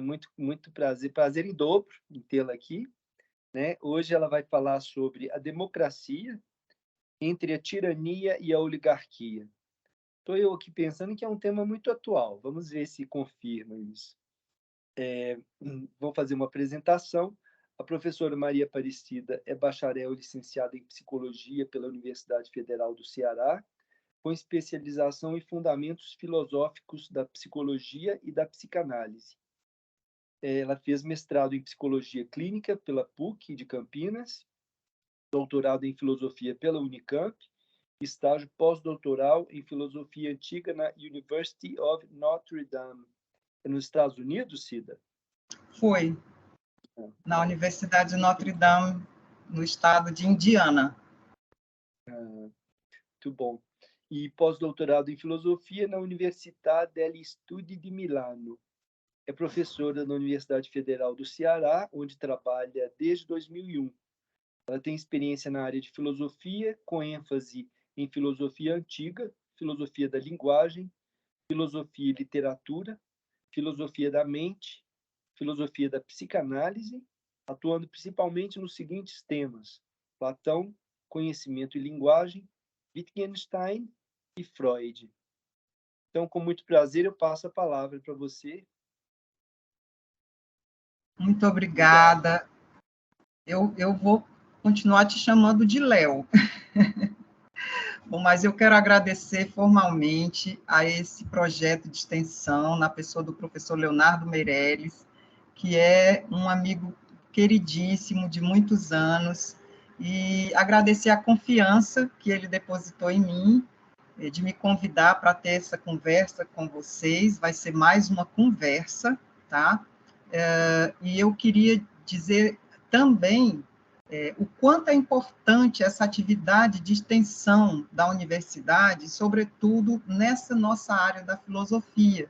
muito prazer em dobro em tê-la aqui, né? Hoje ela vai falar sobre a democracia entre a tirania e a oligarquia. Estou eu aqui pensando que é um tema muito atual. Vamos ver se confirma isso. Vou fazer uma apresentação. A professora Maria Aparecida é bacharel e licenciada em psicologia pela Universidade Federal do Ceará, com especialização em fundamentos filosóficos da psicologia e da psicanálise. Ela fez mestrado em psicologia clínica pela PUC de Campinas, doutorado em filosofia pela Unicamp, estágio pós-doutoral em filosofia antiga na University of Notre Dame. É nos Estados Unidos, Cida? Foi, na Universidade de Notre Dame, no estado de Indiana. Muito bom. E pós-doutorado em filosofia na Università degli Studi di Milano. É professora na Universidade Federal do Ceará, onde trabalha desde 2001. Ela tem experiência na área de filosofia, com ênfase em filosofia antiga, filosofia da linguagem, filosofia e literatura, filosofia da mente, filosofia da psicanálise, atuando principalmente nos seguintes temas: Platão, conhecimento e linguagem, Wittgenstein e Freud. Então, com muito prazer, eu passo a palavra para você. Muito obrigada. Eu vou continuar te chamando de Léo. Bom, mas eu quero agradecer formalmente a esse projeto de extensão, na pessoa do professor Leonardo Meirelles, que é um amigo queridíssimo de muitos anos, e agradecer a confiança que ele depositou em mim, de me convidar para ter essa conversa com vocês. Vai ser mais uma conversa, tá? E eu queria dizer também o quanto é importante essa atividade de extensão da universidade, sobretudo nessa nossa área da filosofia,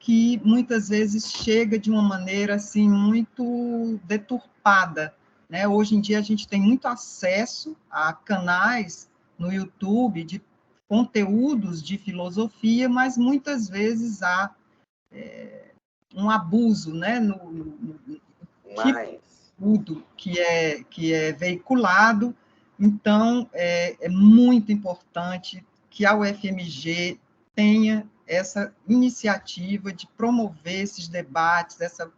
que muitas vezes chega de uma maneira assim muito deturpada, né? Hoje em dia a gente tem muito acesso a canais no YouTube de conteúdos de filosofia, mas muitas vezes há um abuso, né, no conteúdo que é veiculado. Então, é muito importante que a UFMG tenha essa iniciativa de promover esses debates, essa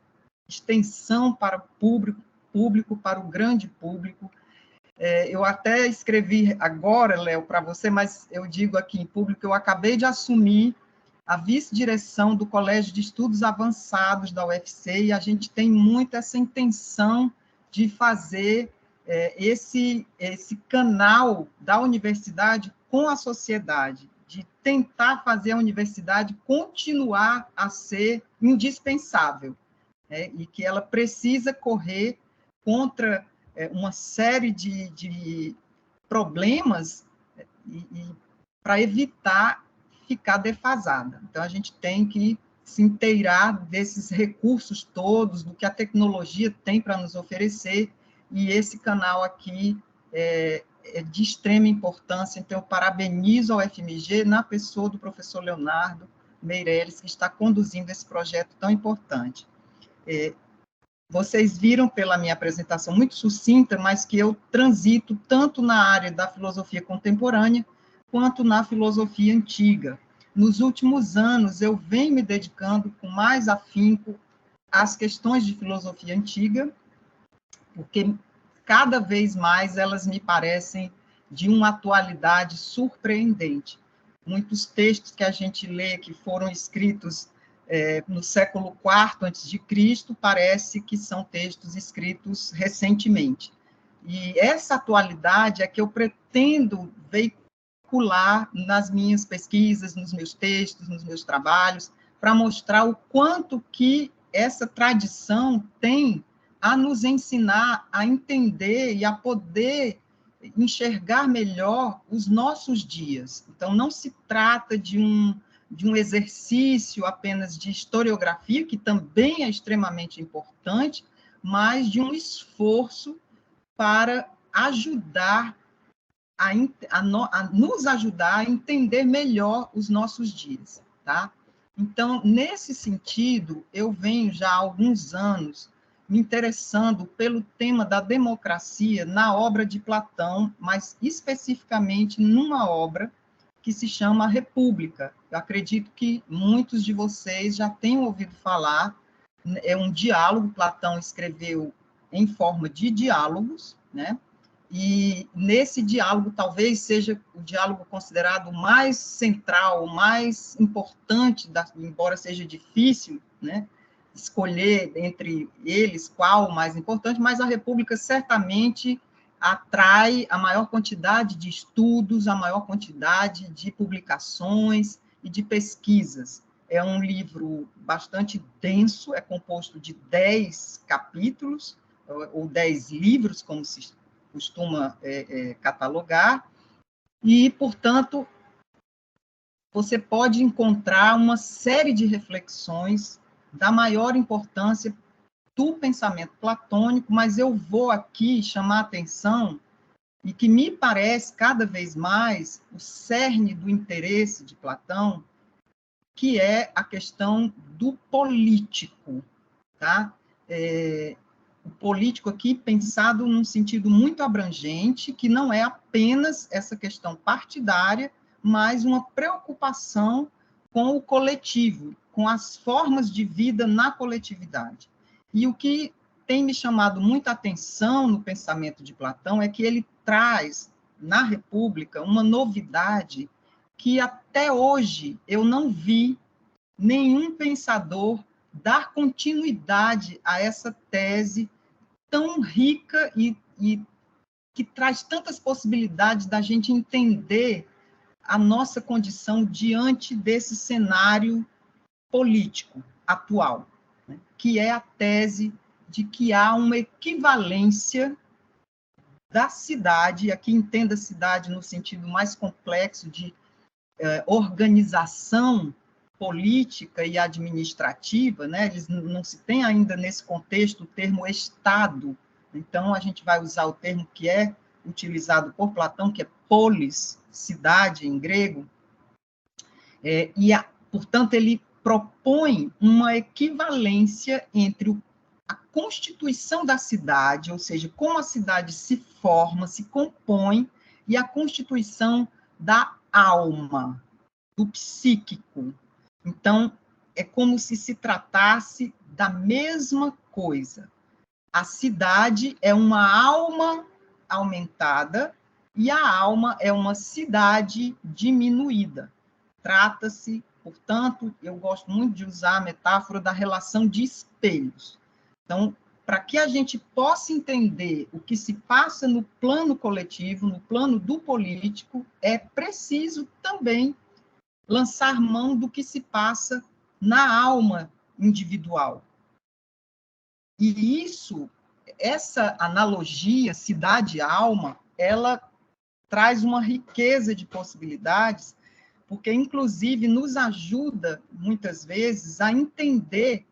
extensão para o público, para o grande público. Eu até escrevi agora, Léo, para você, mas eu digo aqui em público, eu acabei de assumir a vice-direção do Colégio de Estudos Avançados da UFC, e a gente tem muito essa intenção de fazer esse canal da universidade com a sociedade, de tentar fazer a universidade continuar a ser indispensável, né, e que ela precisa correr contra uma série de problemas para evitar ficar defasada. Então, a gente tem que se inteirar desses recursos todos, do que a tecnologia tem para nos oferecer, e esse canal aqui é de extrema importância. Então, eu parabenizo a UFMG na pessoa do professor Leonardo Meirelles, que está conduzindo esse projeto tão importante. Vocês viram pela minha apresentação muito sucinta, mas que eu transito tanto na área da filosofia contemporânea, quanto na filosofia antiga. Nos últimos anos, eu venho me dedicando com mais afinco às questões de filosofia antiga, porque cada vez mais elas me parecem de uma atualidade surpreendente. Muitos textos que a gente lê, que foram escritos no século IV a.C., parece que são textos escritos recentemente. E essa atualidade é que eu pretendo veicular nas minhas pesquisas, nos meus textos, nos meus trabalhos, para mostrar o quanto que essa tradição tem a nos ensinar a entender e a poder enxergar melhor os nossos dias. Então, não se trata de um exercício apenas de historiografia, que também é extremamente importante, mas de um esforço para ajudar a nos ajudar a entender melhor os nossos dias, tá? Então, nesse sentido, eu venho já há alguns anos me interessando pelo tema da democracia na obra de Platão, mas especificamente numa obra que se chama A República. Eu acredito que muitos de vocês já tenham ouvido falar, é um diálogo, Platão escreveu em forma de diálogos, né? E nesse diálogo talvez seja o diálogo considerado mais central, mais importante, embora seja difícil, né, escolher entre eles qual o mais importante, mas a República certamente atrai a maior quantidade de estudos, a maior quantidade de publicações e de pesquisas. É um livro bastante denso, é composto de 10 capítulos, ou 10 livros, como se costuma catalogar, e, portanto, você pode encontrar uma série de reflexões da maior importância do pensamento platônico, mas eu vou aqui chamar a atenção, e que me parece cada vez mais o cerne do interesse de Platão, que é a questão do político, tá? O político aqui pensado num sentido muito abrangente, que não é apenas essa questão partidária, mas uma preocupação com o coletivo, com as formas de vida na coletividade. E o que tem me chamado muita atenção no pensamento de Platão é que ele traz, na República, uma novidade que até hoje eu não vi nenhum pensador dar continuidade a essa tese tão rica e que traz tantas possibilidades da gente entender a nossa condição diante desse cenário político atual, né? Que é a tese de que há uma equivalência da cidade, aqui entenda a cidade no sentido mais complexo de organização política e administrativa, né? Eles não se tem ainda nesse contexto o termo Estado, então a gente vai usar o termo que é utilizado por Platão, que é polis, cidade em grego, portanto, ele propõe uma equivalência entre a constituição da cidade, ou seja, como a cidade se forma, se compõe, e a constituição da alma, do psíquico. Então, é como se tratasse da mesma coisa. A cidade é uma alma aumentada e a alma é uma cidade diminuída. Trata-se, portanto, eu gosto muito de usar a metáfora da relação de espelhos. Então, para que a gente possa entender o que se passa no plano coletivo, no plano do político, é preciso também lançar mão do que se passa na alma individual. E essa analogia cidade-alma, ela traz uma riqueza de possibilidades, porque, inclusive, nos ajuda, muitas vezes, a entender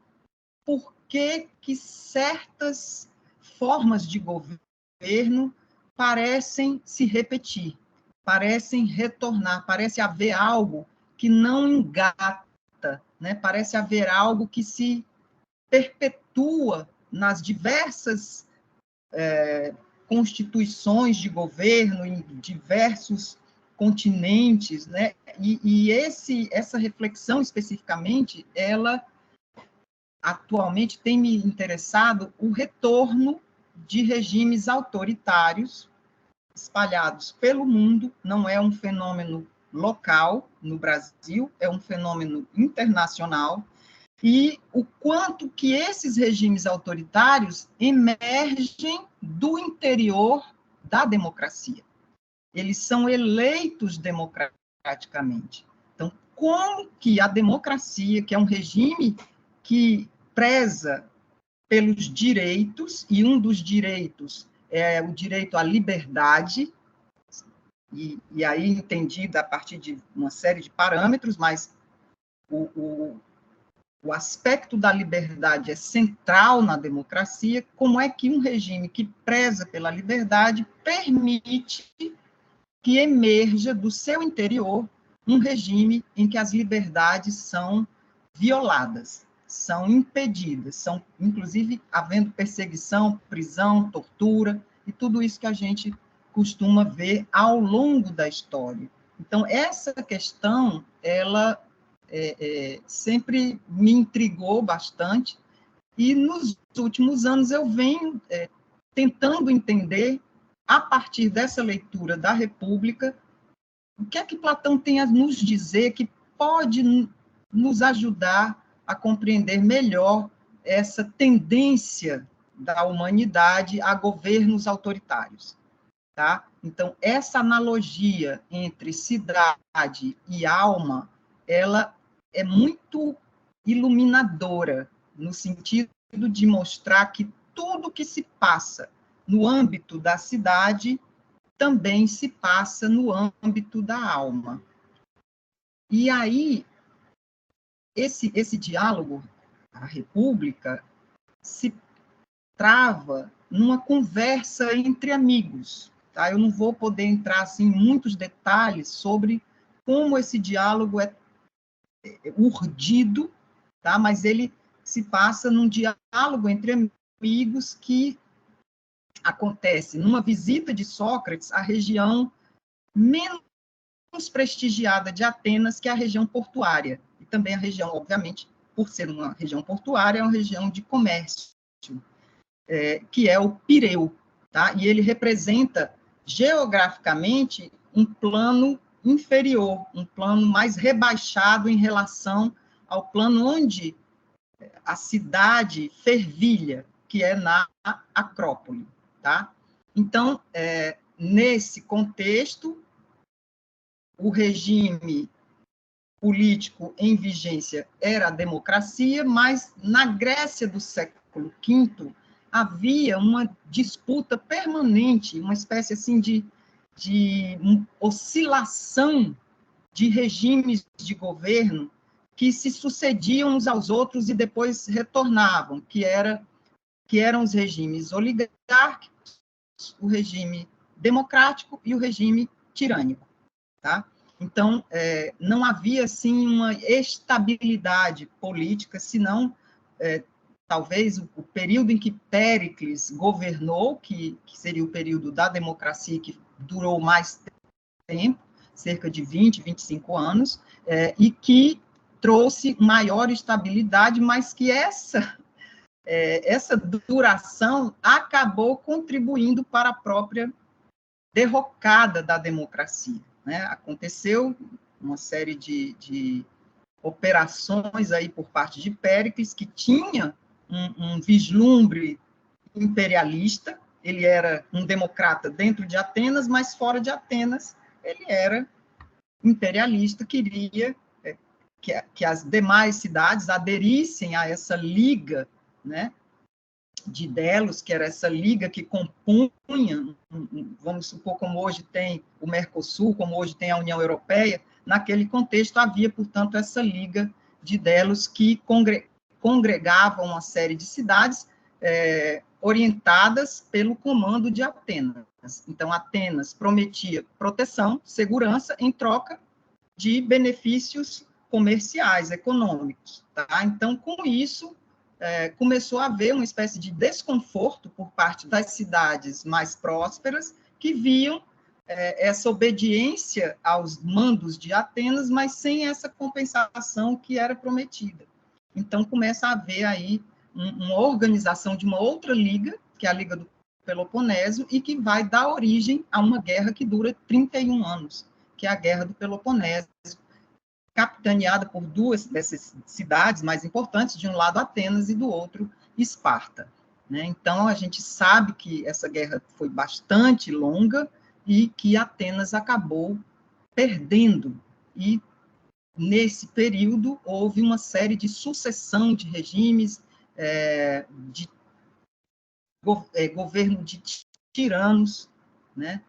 por que certas formas de governo parecem se repetir, parecem retornar, parece haver algo que não engata, né? Parece haver algo que se perpetua nas diversas constituições de governo, em diversos continentes, né? E essa reflexão especificamente, ela atualmente tem me interessado o retorno de regimes autoritários espalhados pelo mundo, não é um fenômeno local no Brasil, é um fenômeno internacional, e o quanto que esses regimes autoritários emergem do interior da democracia. Eles são eleitos democraticamente. Então, como que a democracia, que é um regime que preza pelos direitos, e um dos direitos é o direito à liberdade, e aí entendido a partir de uma série de parâmetros, mas o aspecto da liberdade é central na democracia. Como é que um regime que preza pela liberdade permite que emerja do seu interior um regime em que as liberdades são violadas, são impedidas, são, inclusive, havendo perseguição, prisão, tortura, e tudo isso que a gente costuma ver ao longo da história. Então, essa questão, ela sempre me intrigou bastante, e nos últimos anos eu venho tentando entender, a partir dessa leitura da República, o que é que Platão tem a nos dizer que pode nos ajudar a compreender melhor essa tendência da humanidade a governos autoritários, tá? Então, essa analogia entre cidade e alma, ela é muito iluminadora, no sentido de mostrar que tudo que se passa no âmbito da cidade também se passa no âmbito da alma. E aí, esse diálogo, a República, se trava numa conversa entre amigos. Tá? Eu não vou poder entrar assim, em muitos detalhes sobre como esse diálogo é urdido, tá? Mas ele se passa num diálogo entre amigos que acontece numa visita de Sócrates à região menos prestigiada de Atenas, que é a região portuária. E também a região, obviamente, por ser uma região portuária, é uma região de comércio, que é o Pireu. Tá? E ele representa, geograficamente, um plano inferior, um plano mais rebaixado em relação ao plano onde a cidade fervilha, que é na Acrópole. Tá? Então, nesse contexto, o regime político em vigência era a democracia, mas na Grécia do século V havia uma disputa permanente, uma espécie assim de oscilação de regimes de governo que se sucediam uns aos outros e depois retornavam, que eram os regimes oligárquicos, o regime democrático e o regime tirânico. Tá? Então, não havia, assim, uma estabilidade política, senão, talvez, o período em que Péricles governou, que seria o período da democracia, que durou mais tempo, cerca de 20, 25 anos, e que trouxe maior estabilidade, mas que essa duração acabou contribuindo para a própria derrocada da democracia. Né? Aconteceu uma série de operações aí por parte de Péricles, que tinha um vislumbre imperialista. Ele era um democrata dentro de Atenas, mas fora de Atenas ele era imperialista, queria que as demais cidades aderissem a essa liga, né, de Delos, que era essa liga que compunha, vamos supor, como hoje tem o Mercosul, como hoje tem a União Europeia. Naquele contexto havia, portanto, essa liga de Delos que congregava uma série de cidades orientadas pelo comando de Atenas. Então, Atenas prometia proteção, segurança, em troca de benefícios comerciais, econômicos. Tá? Então, com isso, começou a haver uma espécie de desconforto por parte das cidades mais prósperas, que viam essa obediência aos mandos de Atenas, mas sem essa compensação que era prometida. Então, começa a haver aí uma organização de uma outra liga, que é a Liga do Peloponeso, e que vai dar origem a uma guerra que dura 31 anos, que é a Guerra do Peloponeso, capitaneada por duas dessas cidades mais importantes, de um lado Atenas e do outro Esparta. Né? Então, a gente sabe que essa guerra foi bastante longa e que Atenas acabou perdendo. E, nesse período, houve uma série de sucessão de regimes, de governo de tiranos, né?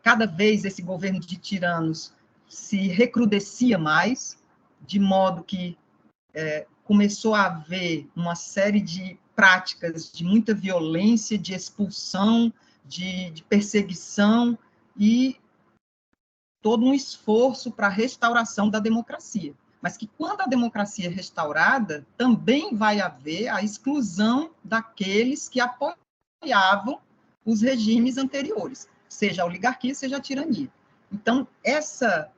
Cada vez esse governo de tiranos se recrudescia mais, de modo que começou a haver uma série de práticas de muita violência, de expulsão, de perseguição e todo um esforço para a restauração da democracia. mas que quando a democracia é restaurada, também vai haver a exclusão daqueles que apoiavam os regimes anteriores, seja a oligarquia, seja a tirania. Então, essa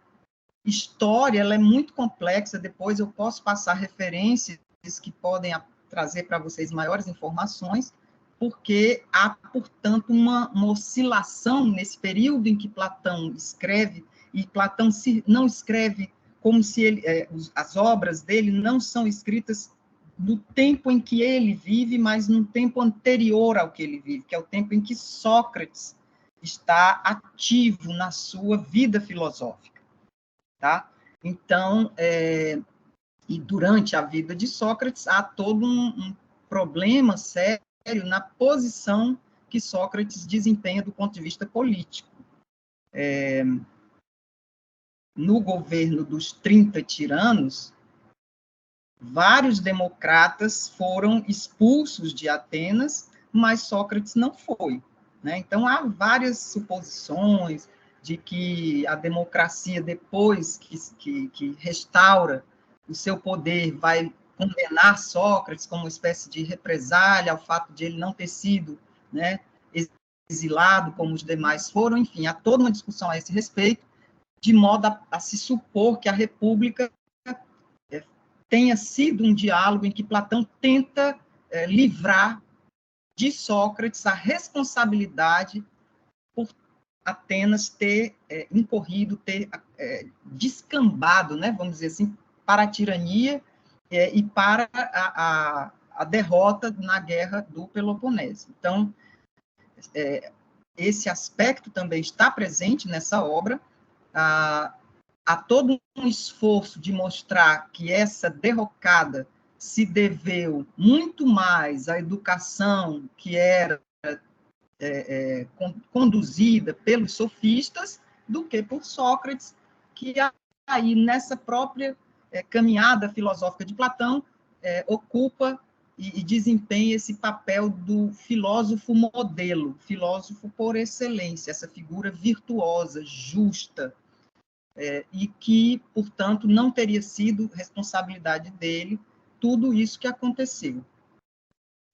história ela é muito complexa, depois eu posso passar referências que podem trazer para vocês maiores informações, porque há, portanto, uma oscilação nesse período em que Platão escreve, e Platão não escreve como se as obras dele não são escritas no tempo em que ele vive, mas no tempo anterior ao que ele vive, que é o tempo em que Sócrates está ativo na sua vida filosófica, tá? Então, e durante a vida de Sócrates, há todo um problema sério na posição que Sócrates desempenha do ponto de vista político. No governo dos 30 tiranos, vários democratas foram expulsos de Atenas, mas Sócrates não foi, né? Então, há várias suposições de que a democracia, depois que restaura o seu poder, vai condenar Sócrates como uma espécie de represália ao fato de ele não ter sido, né, exilado como os demais foram. Enfim, há toda uma discussão a esse respeito, de modo a se supor que a República tenha sido um diálogo em que Platão tenta livrar de Sócrates a responsabilidade por Atenas ter incorrido, ter descambado, né, vamos dizer assim, para a tirania e para a derrota na guerra do Peloponeso. Então, esse aspecto também está presente nessa obra. Há todo um esforço de mostrar que essa derrocada se deveu muito mais à educação que era conduzida pelos sofistas do que por Sócrates, que aí nessa própria caminhada filosófica de Platão ocupa e desempenha esse papel do filósofo modelo, filósofo por excelência, essa figura virtuosa, justa, e que, portanto, não teria sido responsabilidade dele tudo isso que aconteceu,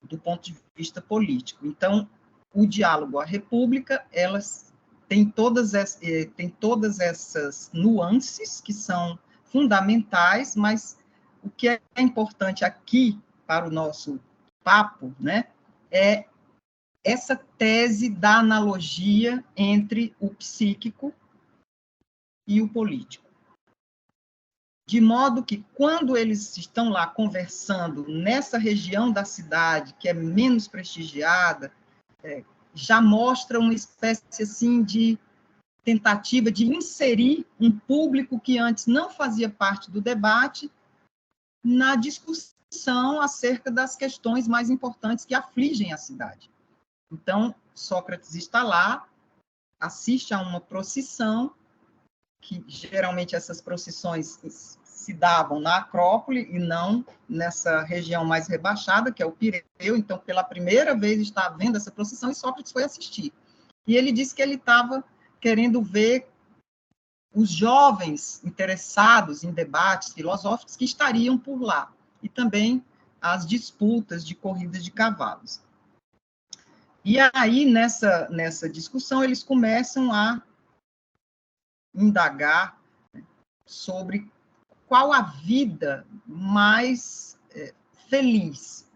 do ponto de vista político. Então, o diálogo, a República, elas tem todas essas nuances que são fundamentais, mas o que é importante aqui para o nosso papo, né, é essa tese da analogia entre o psíquico e o político. De modo que, quando eles estão lá conversando nessa região da cidade, que é menos prestigiada, já mostra uma espécie assim de tentativa de inserir um público que antes não fazia parte do debate na discussão acerca das questões mais importantes que afligem a cidade. Então, Sócrates está lá, assiste a uma procissão, que geralmente essas procissões se davam na Acrópole e não nessa região mais rebaixada, que é o Pireu. Então, pela primeira vez está vendo essa procissão e Sócrates foi assistir. E ele disse que ele estava querendo ver os jovens interessados em debates filosóficos que estariam por lá, e também as disputas de corridas de cavalos. E aí, nessa discussão, eles começam a indagar sobre qual a vida mais feliz.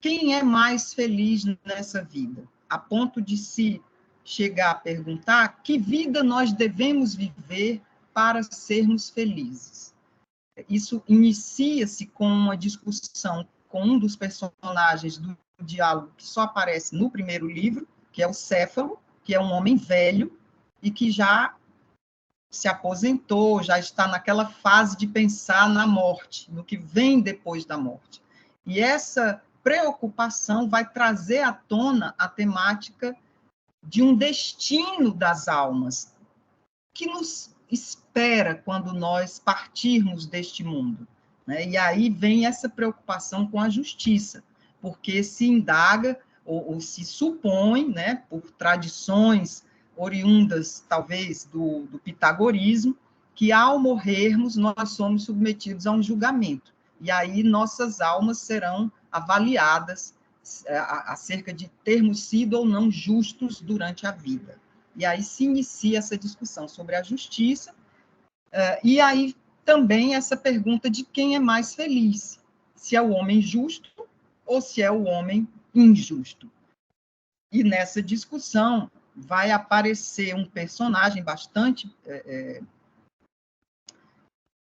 Quem é mais feliz nessa vida? A ponto de se chegar a perguntar que vida nós devemos viver para sermos felizes. Isso inicia-se com uma discussão com um dos personagens do diálogo que só aparece no primeiro livro, que é o Céfalo, que é um homem velho e que já se aposentou, já está naquela fase de pensar na morte, no que vem depois da morte. E essa preocupação vai trazer à tona a temática de um destino das almas, que nos espera quando nós partirmos deste mundo, né? E aí vem essa preocupação com a justiça, porque se indaga ou se supõe, né, por tradições oriundas, talvez, do pitagorismo, que ao morrermos nós somos submetidos a um julgamento. E aí nossas almas serão avaliadas acerca de termos sido ou não justos durante a vida. E aí se inicia essa discussão sobre a justiça, e aí também essa pergunta de quem é mais feliz, se é o homem justo ou se é o homem injusto. E nessa discussão vai aparecer um personagem bastante,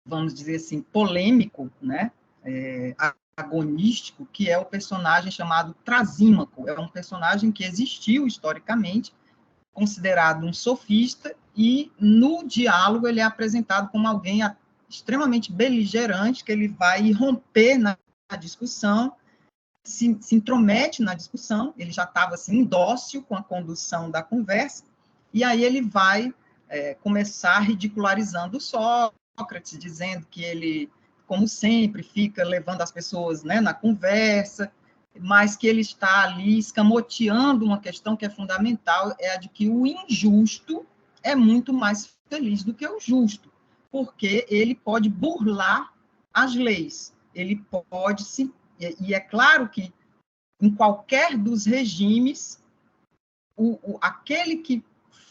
vamos dizer assim, polêmico, né? Agonístico, que é o personagem chamado Trasímaco. É um personagem que existiu historicamente, considerado um sofista, e no diálogo ele é apresentado como alguém extremamente beligerante, que ele vai irromper na discussão, se intromete na discussão, ele já estava assim, dócil com a condução da conversa, e aí ele vai começar ridicularizando o Sócrates, dizendo que ele, como sempre, fica levando as pessoas, né, na conversa, mas que ele está ali escamoteando uma questão que é fundamental, é a de que o injusto é muito mais feliz do que o justo, porque ele pode burlar as leis, ele pode se... E é claro que em qualquer dos regimes, aquele que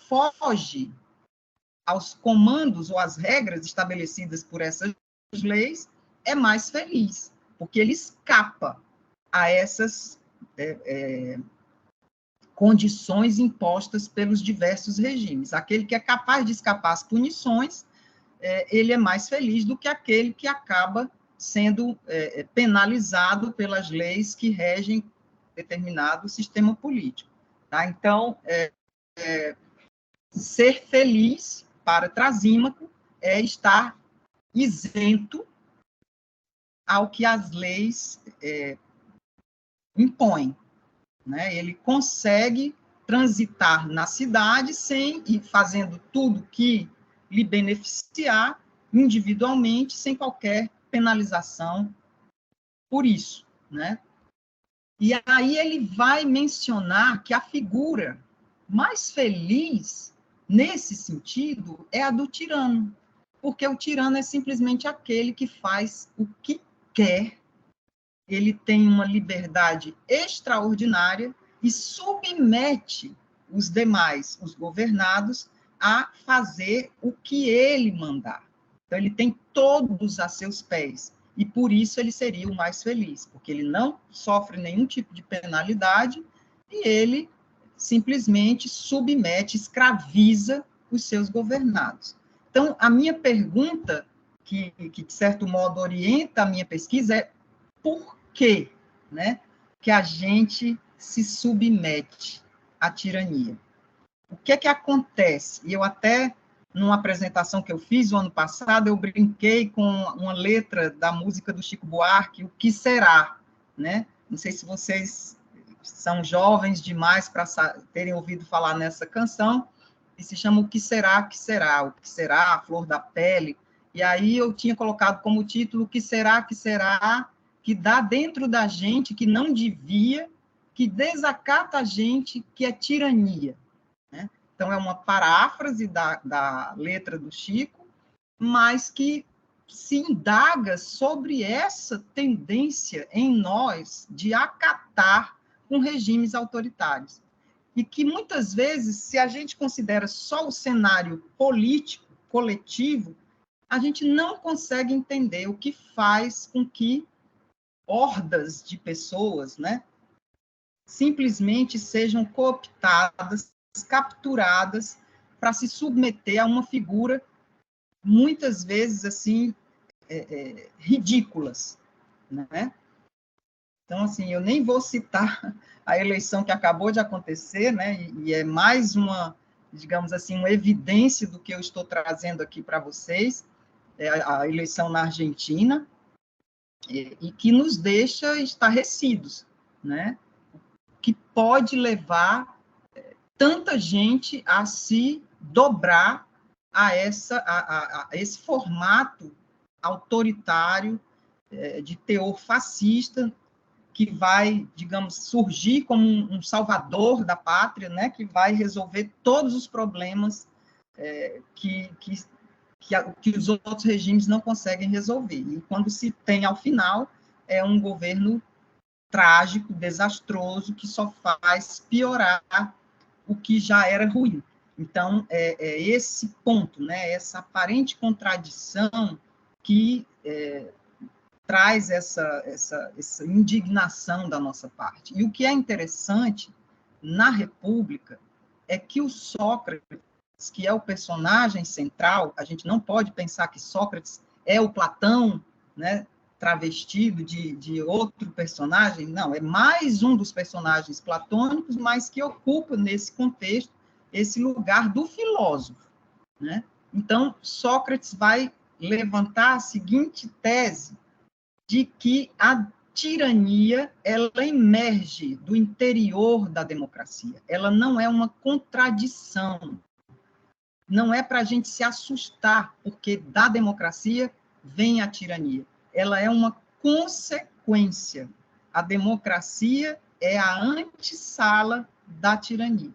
foge aos comandos ou às regras estabelecidas por essas leis é mais feliz, porque ele escapa a essas condições impostas pelos diversos regimes. Aquele que é capaz de escapar às punições, ele é mais feliz do que aquele que acaba sendo penalizado pelas leis que regem determinado sistema político. Tá? Então, ser feliz para Trasímaco é estar isento ao que as leis impõem. Né? Ele consegue transitar na cidade sem ir fazendo tudo que lhe beneficiar individualmente, sem qualquer penalização por isso. Né? E aí ele vai mencionar que a figura mais feliz, nesse sentido, é a do tirano, porque o tirano é simplesmente aquele que faz o que quer, ele tem uma liberdade extraordinária e submete os demais, os governados, a fazer o que ele mandar. Então, ele tem todos a seus pés, e por isso ele seria o mais feliz, porque ele não sofre nenhum tipo de penalidade e ele simplesmente submete, escraviza os seus governados. Então, a minha pergunta, que de certo modo orienta a minha pesquisa, é por que, né, que a gente se submete à tirania? O que é que acontece? E eu até, numa apresentação que eu fiz o ano passado, eu brinquei com uma letra da música do Chico Buarque, O Que Será? Né? Não sei se vocês são jovens demais para terem ouvido falar nessa canção, e se chama O Que Será, Que Será? O que será, a flor da pele. E aí eu tinha colocado como título O Que Será, que dá dentro da gente, que não devia, que desacata a gente, que é tirania. Né? Então, é uma paráfrase da letra do Chico, mas que se indaga sobre essa tendência em nós de acatar com regimes autoritários. E que, muitas vezes, se a gente considera só o cenário político, coletivo, a gente não consegue entender o que faz com que hordas de pessoas, né, simplesmente sejam cooptadas, capturadas, para se submeter a uma figura, muitas vezes, assim, ridículas, né? Então, assim, eu nem vou citar a eleição que acabou de acontecer, né, e é mais uma, digamos assim, uma evidência do que eu estou trazendo aqui para vocês, a eleição na Argentina, e que nos deixa estarrecidos, né? Que pode levar tanta gente a se dobrar a esse formato autoritário, de teor fascista, que vai, digamos, surgir como um salvador da pátria, né? Que vai resolver todos os problemas que que os outros regimes não conseguem resolver. E quando se tem, ao final, é um governo trágico, desastroso, que só faz piorar o que já era ruim. Então, é esse ponto, né, essa aparente contradição que traz essa indignação da nossa parte. E o que é interessante na República é que o Sócrates, que é o personagem central, a gente não pode pensar que Sócrates é o Platão, né, travestido de outro personagem, não, é mais um dos personagens platônicos, mas que ocupa, nesse contexto, esse lugar do filósofo, né? Então, Sócrates vai levantar a seguinte tese, de que a tirania, ela emerge do interior da democracia, ela não é uma contradição, não é para a gente se assustar, porque da democracia vem a tirania, ela é uma consequência, a democracia é a antessala da tirania,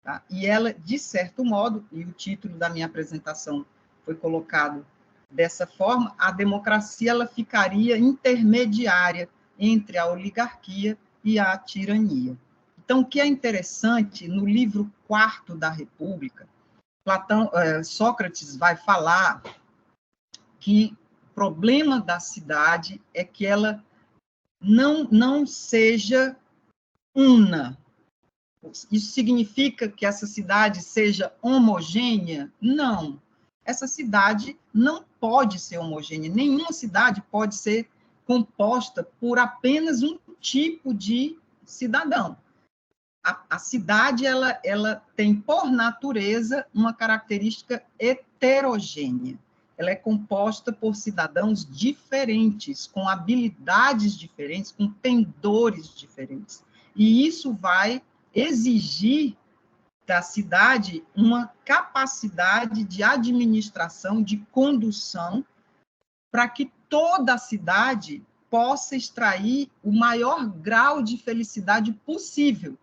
tá? E ela, de certo modo, e o título da minha apresentação foi colocado dessa forma, a democracia ela ficaria intermediária entre a oligarquia e a tirania. Então, o que é interessante, no livro 4º da República, Sócrates vai falar que o problema da cidade é que ela não seja una. Isso significa que essa cidade seja homogênea? Não. Essa cidade não pode ser homogênea. Nenhuma cidade pode ser composta por apenas um tipo de cidadão. A cidade ela tem, por natureza, uma característica heterogênea. Ela é composta por cidadãos diferentes, com habilidades diferentes, com pendores diferentes. E isso vai exigir da cidade uma capacidade de administração, de condução, para que toda a cidade possa extrair o maior grau de felicidade possível,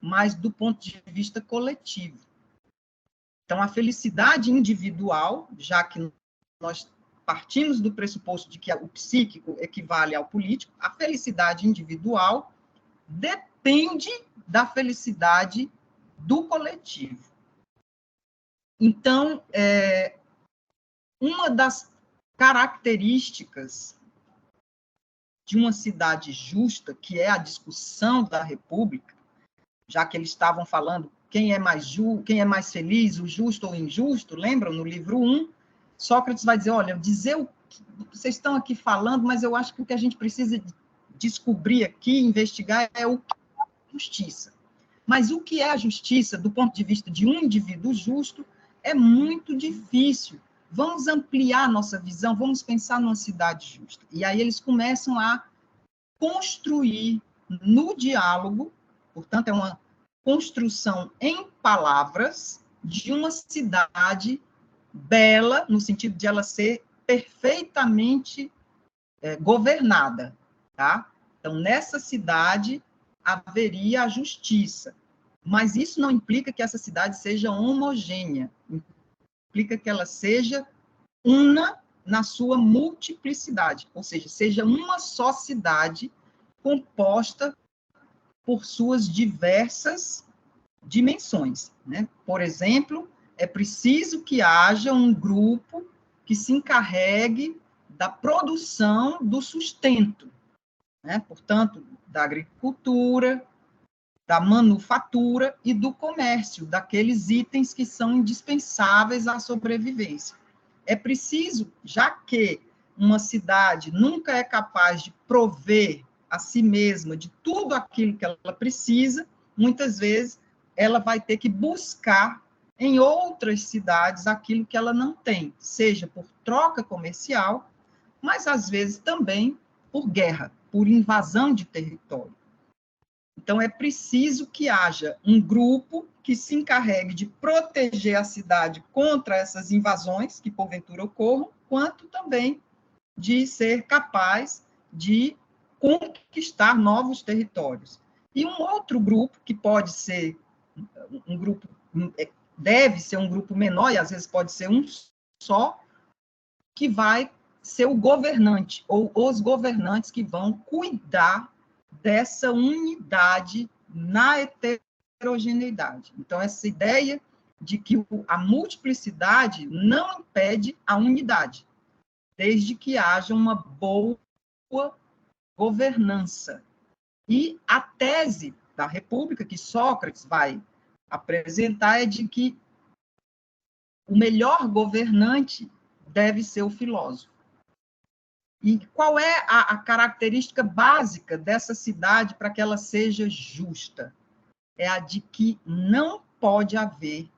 mas do ponto de vista coletivo. Então, a felicidade individual, já que nós partimos do pressuposto de que o psíquico equivale ao político, a felicidade individual depende da felicidade do coletivo. Então, uma das características de uma cidade justa, que é a discussão da República, já que eles estavam falando quem é mais feliz, o justo ou o injusto, lembram? No livro 1, Sócrates vai dizer, olha, dizer o que vocês estão aqui falando, mas eu acho que o que a gente precisa descobrir aqui, investigar, é o que é a justiça. Mas o que é a justiça, do ponto de vista de um indivíduo justo, é muito difícil. Vamos ampliar nossa visão, vamos pensar numa cidade justa. E aí eles começam a construir no diálogo, portanto, é uma construção em palavras de uma cidade bela, no sentido de ela ser perfeitamente governada, tá? Então, nessa cidade haveria a justiça, mas isso não implica que essa cidade seja homogênea, implica que ela seja una na sua multiplicidade, ou seja uma só cidade composta por suas diversas dimensões, né? Por exemplo, é preciso que haja um grupo que se encarregue da produção do sustento, né? Portanto, da agricultura, da manufatura e do comércio, daqueles itens que são indispensáveis à sobrevivência. É preciso, já que uma cidade nunca é capaz de prover a si mesma de tudo aquilo que ela precisa, muitas vezes ela vai ter que buscar em outras cidades aquilo que ela não tem, seja por troca comercial, mas às vezes também por guerra, por invasão de território. Então, é preciso que haja um grupo que se encarregue de proteger a cidade contra essas invasões que, porventura, ocorram, quanto também de ser capaz de conquistar novos territórios. E um outro grupo, que pode ser um grupo, deve ser um grupo menor, e às vezes pode ser um só, que vai ser o governante, ou os governantes que vão cuidar dessa unidade na heterogeneidade. Então, essa ideia de que a multiplicidade não impede a unidade, desde que haja uma boa governança. E a tese da República, que Sócrates vai apresentar, é de que o melhor governante deve ser o filósofo. E qual é a característica básica dessa cidade para que ela seja justa? É a de que não pode haver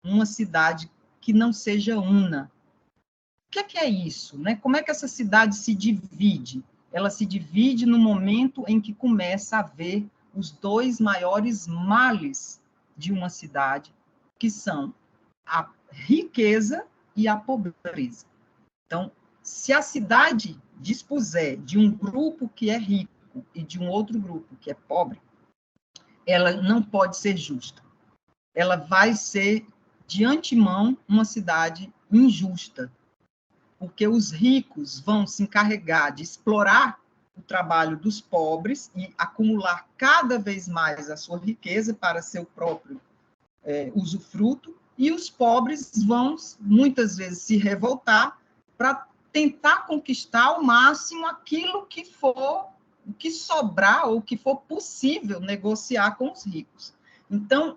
uma cidade que não seja una. O que é isso, né? Como é que essa cidade se divide? Ela se divide no momento em que começa a haver os dois maiores males de uma cidade, que são a riqueza e a pobreza. Então, se a cidade dispuser de um grupo que é rico e de um outro grupo que é pobre, ela não pode ser justa. Ela vai ser, de antemão, uma cidade injusta, porque os ricos vão se encarregar de explorar o trabalho dos pobres e acumular cada vez mais a sua riqueza para seu próprio usufruto, e os pobres vão, muitas vezes, se revoltar para tentar conquistar ao máximo aquilo que for, o que sobrar ou o que for possível negociar com os ricos. Então,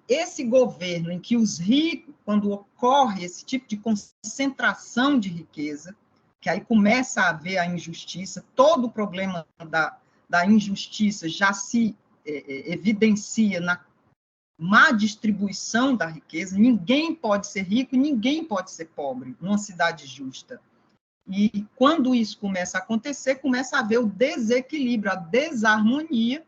esse governo em que os ricos, quando ocorre esse tipo de concentração de riqueza, que aí começa a haver a injustiça, todo o problema da injustiça já se evidencia na má distribuição da riqueza. Ninguém pode ser rico e ninguém pode ser pobre numa cidade justa. E quando isso começa a acontecer, começa a haver o desequilíbrio, a desarmonia,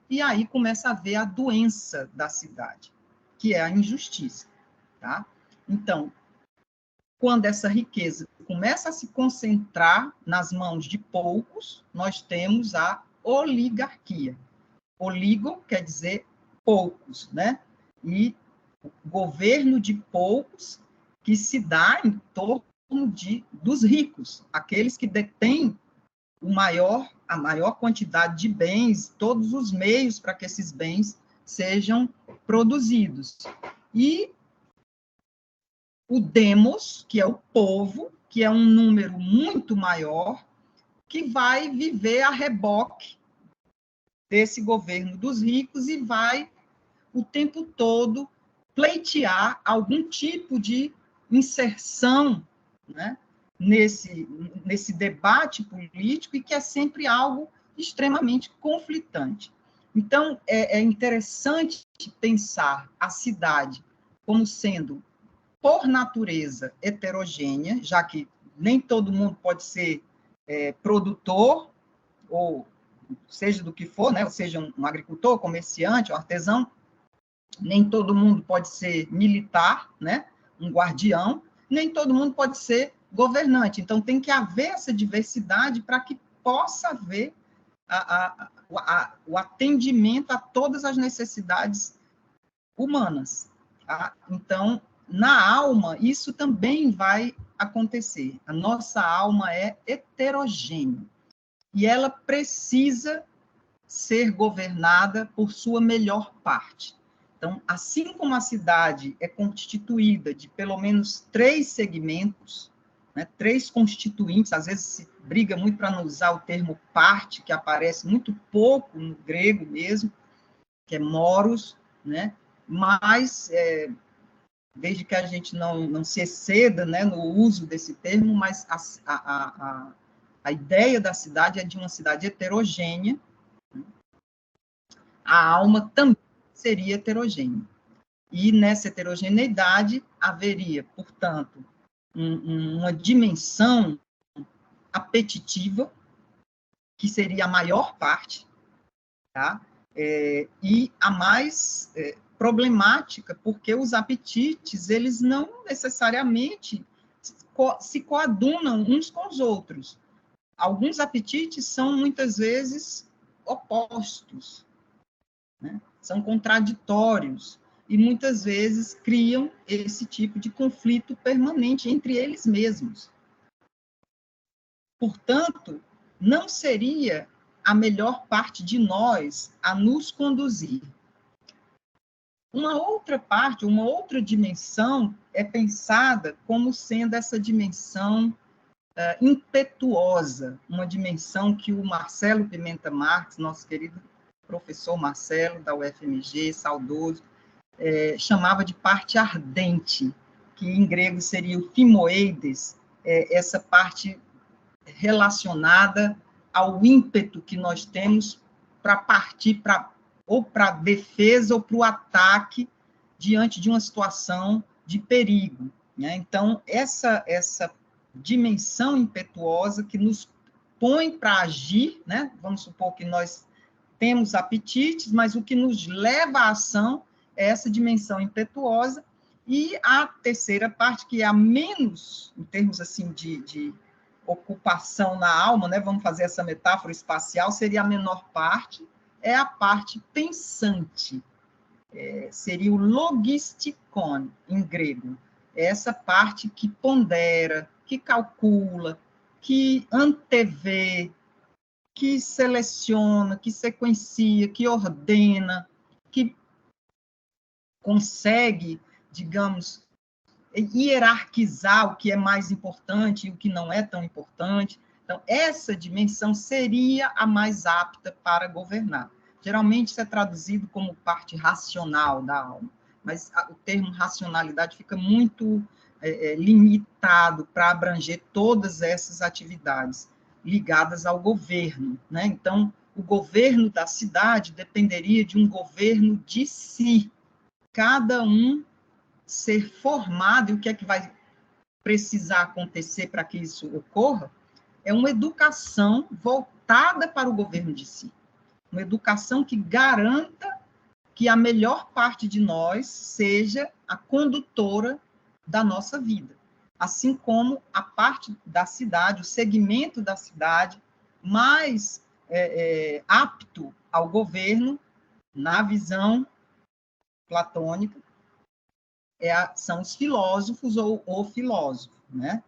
e aí começa a haver a doença da cidade, que é a injustiça. Tá? Então, quando essa riqueza começa a se concentrar nas mãos de poucos, nós temos a oligarquia. Oligo quer dizer poucos, né? E o governo de poucos que se dá em torno dos ricos, aqueles que detêm a maior quantidade de bens, todos os meios para que esses bens sejam produzidos. E o demos, que é o povo, que é um número muito maior, que vai viver a reboque desse governo dos ricos e vai, o tempo todo, pleitear algum tipo de inserção, né, nesse debate político, e que é sempre algo extremamente conflitante. Então, é interessante pensar a cidade como sendo, por natureza, heterogênea, já que nem todo mundo pode ser produtor, ou seja do que for, né? Ou seja, um agricultor, comerciante, um artesão, nem todo mundo pode ser militar, né? Um guardião, nem todo mundo pode ser governante. Então, tem que haver essa diversidade para que possa haver o atendimento a todas as necessidades humanas. Tá? Então, na alma, isso também vai acontecer. A nossa alma é heterogênea e ela precisa ser governada por sua melhor parte. Então, assim como a cidade é constituída de pelo menos 3 segmentos, né, 3 constituintes, às vezes se briga muito para não usar o termo parte, que aparece muito pouco no grego mesmo, que é moros, né, mas, desde que a gente não se exceda, né, no uso desse termo, mas a ideia da cidade é de uma cidade heterogênea. A alma também seria heterogênea. E nessa heterogeneidade haveria, portanto, uma dimensão apetitiva, que seria a maior parte, tá? E a mais problemática, porque os apetites, eles não necessariamente se coadunam uns com os outros. Alguns apetites são, muitas vezes, opostos, né? São contraditórios. e muitas vezes criam esse tipo de conflito permanente entre eles mesmos. Portanto, não seria a melhor parte de nós a nos conduzir. Uma outra parte, uma outra dimensão é pensada como sendo essa dimensão impetuosa, uma dimensão que o Marcelo Pimenta Marques, nosso querido professor Marcelo, da UFMG, saudoso, chamava de parte ardente, que em grego seria o thimoeides, essa parte relacionada ao ímpeto que nós temos para partir ou para a defesa ou para o ataque diante de uma situação de perigo, né? Então, essa dimensão impetuosa que nos põe para agir, né? Vamos supor que nós temos apetites, mas o que nos leva à ação é essa dimensão impetuosa. E a terceira parte, que é a menos, em termos assim de ocupação na alma, né? Vamos fazer essa metáfora espacial, seria a menor parte, é a parte pensante, seria o logistikon, em grego, essa parte que pondera, que calcula, que antevê, que seleciona, que sequencia, que ordena, que consegue, digamos, hierarquizar o que é mais importante e o que não é tão importante. Então, essa dimensão seria a mais apta para governar. Geralmente, isso é traduzido como parte racional da alma, mas o termo racionalidade fica muito limitado para abranger todas essas atividades ligadas ao governo, né? Então, o governo da cidade dependeria de um governo de si, cada um ser formado, e o que é que vai precisar acontecer para que isso ocorra? É uma educação voltada para o governo de si. Uma educação que garanta que a melhor parte de nós seja a condutora da nossa vida. Assim como a parte da cidade, o segmento da cidade mais apto ao governo, na visão platônica, são os filósofos ou o filósofo, né?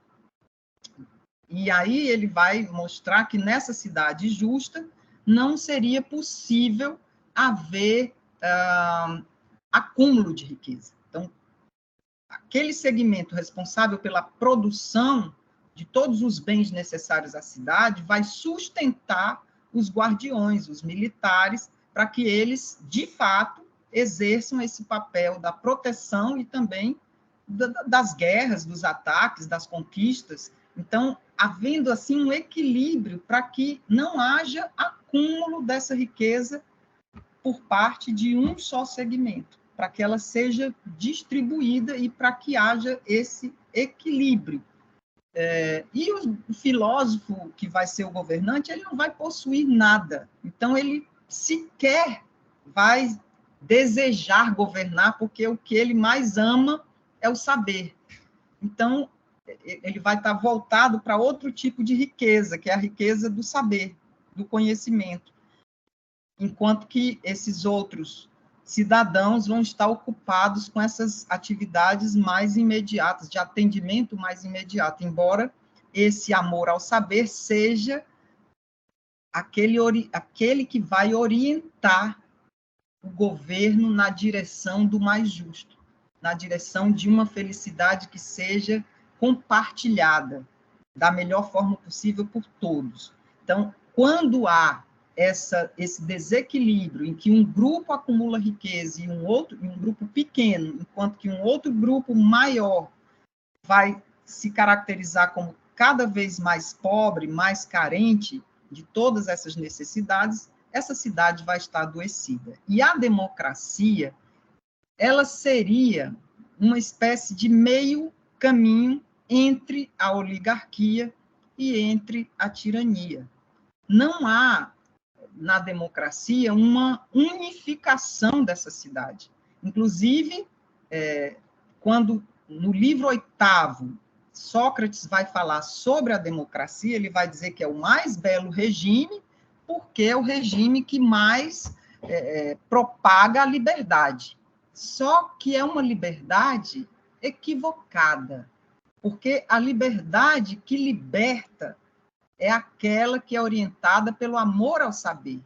E aí ele vai mostrar que nessa cidade justa não seria possível haver acúmulo de riqueza. Então, aquele segmento responsável pela produção de todos os bens necessários à cidade vai sustentar os guardiões, os militares, para que eles, de fato, exerçam esse papel da proteção e também das guerras, dos ataques, das conquistas. Então, havendo assim um equilíbrio para que não haja acúmulo dessa riqueza por parte de um só segmento, para que ela seja distribuída e para que haja esse equilíbrio. E o filósofo que vai ser o governante, ele não vai possuir nada. Então, ele sequer vai desejar governar, porque o que ele mais ama é o saber. Então, ele vai estar voltado para outro tipo de riqueza, que é a riqueza do saber, do conhecimento. Enquanto que esses outros cidadãos vão estar ocupados com essas atividades mais imediatas, de atendimento mais imediato, embora esse amor ao saber seja aquele que vai orientar o governo na direção do mais justo, na direção de uma felicidade que seja compartilhada da melhor forma possível por todos. Então, quando há esse desequilíbrio em que um grupo acumula riqueza e um grupo pequeno, enquanto que um outro grupo maior vai se caracterizar como cada vez mais pobre, mais carente de todas essas necessidades, essa cidade vai estar adoecida. E a democracia, ela seria uma espécie de meio caminho entre a oligarquia e entre a tirania. Não há na democracia uma unificação dessa cidade. Inclusive, quando no livro 8º, Sócrates vai falar sobre a democracia, ele vai dizer que é o mais belo regime, porque é o regime que mais propaga a liberdade. Só que é uma liberdade equivocada, porque a liberdade que liberta é aquela que é orientada pelo amor ao saber.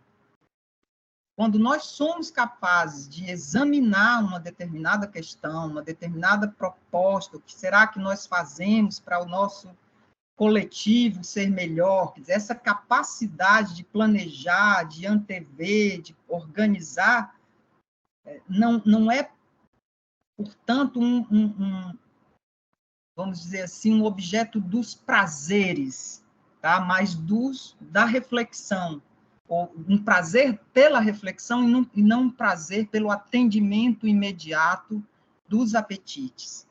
Quando nós somos capazes de examinar uma determinada questão, uma determinada proposta, o que será que nós fazemos para o nosso coletivo ser melhor, quer dizer, essa capacidade de planejar, de antever, de organizar, não é, portanto, vamos dizer assim, um objeto dos prazeres, tá? Mas da reflexão, ou um prazer pela reflexão e não um prazer pelo atendimento imediato dos apetites.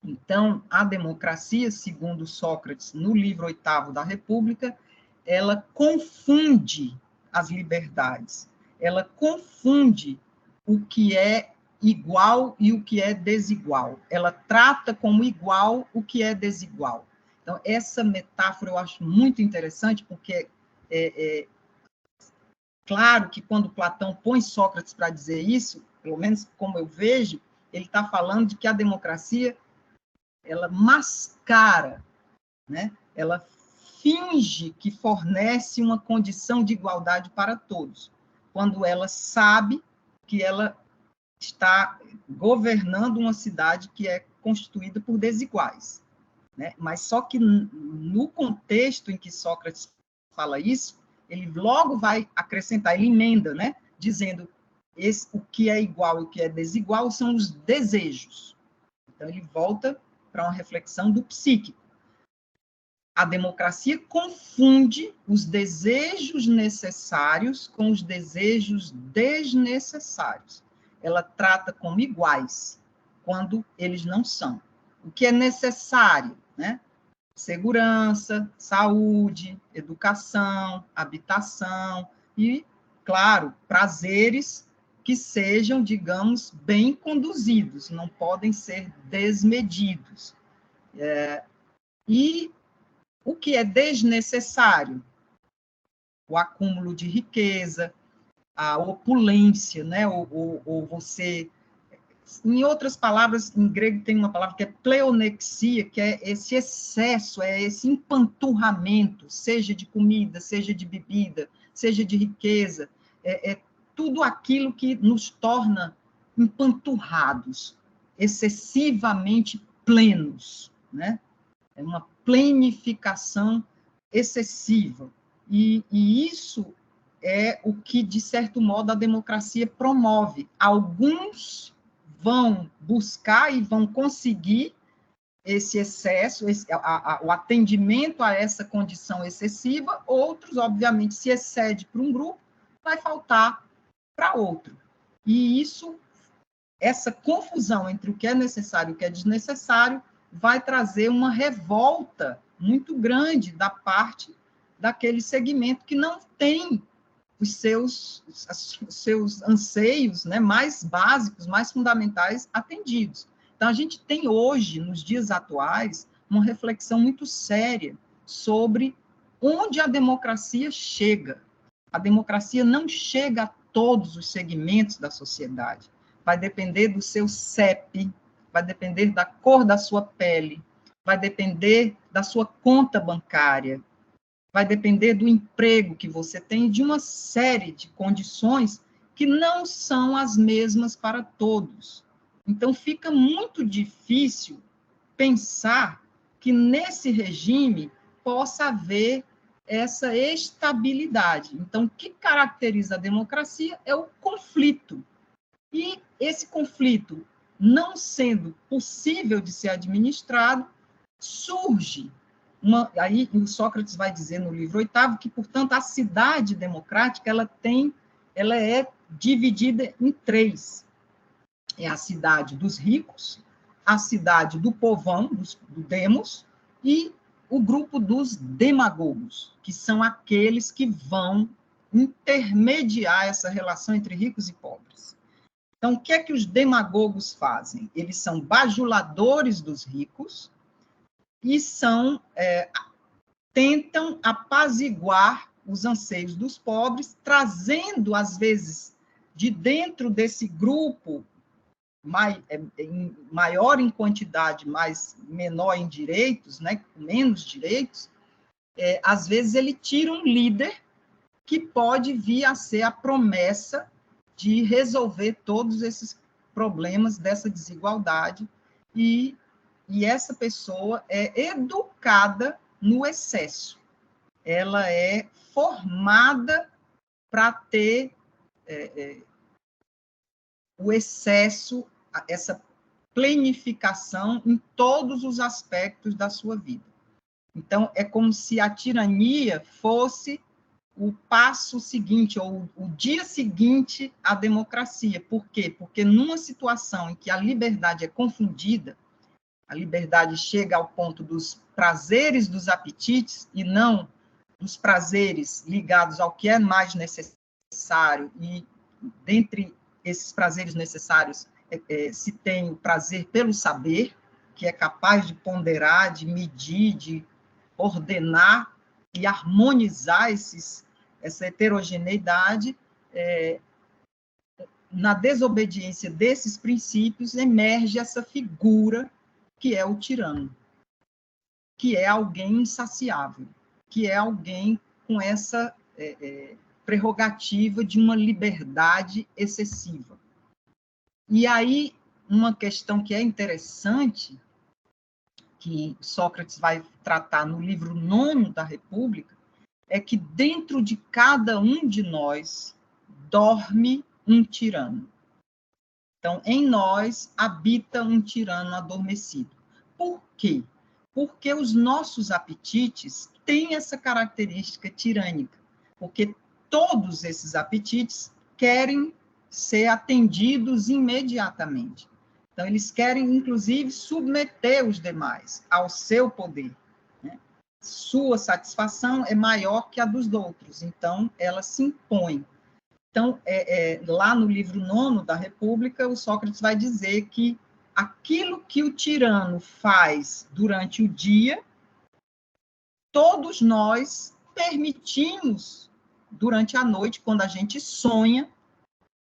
Então, a democracia, segundo Sócrates, no livro 8º da República, ela confunde as liberdades, ela confunde o que é igual e o que é desigual, ela trata como igual o que é desigual. Então, essa metáfora eu acho muito interessante, porque claro que quando Platão põe Sócrates para dizer isso, pelo menos como eu vejo, ele está falando de que a democracia ela mascara, né? Ela finge que fornece uma condição de igualdade para todos, quando ela sabe que ela está governando uma cidade que é constituída por desiguais, né? Mas só que no contexto em que Sócrates fala isso, ele logo vai acrescentar, ele emenda, né? Dizendo o que é igual e o que é desigual são os desejos. Então, ele volta para uma reflexão do psíquico. A democracia confunde os desejos necessários com os desejos desnecessários. Ela trata como iguais, quando eles não são. O que é necessário, né? Segurança, saúde, educação, habitação e, claro, prazeres que sejam, digamos, bem conduzidos, não podem ser desmedidos. E o que é desnecessário? O acúmulo de riqueza, a opulência, né? ou você... Em outras palavras, em grego tem uma palavra que é pleonexia, que é esse excesso, é esse empanturramento, seja de comida, seja de bebida, seja de riqueza, é tudo aquilo que nos torna empanturrados, excessivamente plenos, né? É uma plenificação excessiva. E isso é o que, de certo modo, a democracia promove. Alguns vão buscar e vão conseguir esse excesso, o atendimento a essa condição excessiva, outros, obviamente, se excede para um grupo, vai faltar para outro. E isso, essa confusão entre o que é necessário e o que é desnecessário, vai trazer uma revolta muito grande da parte daquele segmento que não tem os seus anseios, né, mais básicos, mais fundamentais atendidos. Então, a gente tem hoje, nos dias atuais, uma reflexão muito séria sobre onde a democracia chega. A democracia não chega a todos os segmentos da sociedade. Vai depender do seu CEP, vai depender da cor da sua pele, vai depender da sua conta bancária, vai depender do emprego que você tem, de uma série de condições que não são as mesmas para todos. Então, fica muito difícil pensar que nesse regime possa haver essa estabilidade. Então, o que caracteriza a democracia é o conflito. E esse conflito, não sendo possível de ser administrado, surge aí o Sócrates vai dizer no livro 8º que, portanto, a cidade democrática ela é dividida em 3. É a cidade dos ricos, a cidade do povão, do demos, e o grupo dos demagogos, que são aqueles que vão intermediar essa relação entre ricos e pobres. Então, o que é que os demagogos fazem? Eles são bajuladores dos ricos, e tentam apaziguar os anseios dos pobres, trazendo, às vezes, de dentro desse grupo maior em quantidade, mas menor em direitos, né, menos direitos, às vezes ele tira um líder que pode vir a ser a promessa de resolver todos esses problemas dessa desigualdade, e essa pessoa é educada no excesso. Ela é formada para ter o excesso, essa planificação em todos os aspectos da sua vida. Então, é como se a tirania fosse o passo seguinte, ou o dia seguinte à democracia. Por quê? Porque numa situação em que a liberdade é confundida, a liberdade chega ao ponto dos prazeres dos apetites e não dos prazeres ligados ao que é mais necessário, e dentre esses prazeres necessários se tem o prazer pelo saber, que é capaz de ponderar, de medir, de ordenar e harmonizar essa heterogeneidade. Na desobediência desses princípios emerge essa figura que é o tirano, que é alguém insaciável, que é alguém com essa prerrogativa de uma liberdade excessiva. E aí, uma questão que é interessante, que Sócrates vai tratar no livro 9 da República, é que dentro de cada um de nós dorme um tirano. Então, em nós habita um tirano adormecido. Por quê? Porque os nossos apetites têm essa característica tirânica, porque todos esses apetites querem ser atendidos imediatamente. Então, eles querem, inclusive, submeter os demais ao seu poder, né? Sua satisfação é maior que a dos outros, então, ela se impõe. Então, lá no livro 9 da República, o Sócrates vai dizer que aquilo que o tirano faz durante o dia, todos nós permitimos durante a noite, quando a gente sonha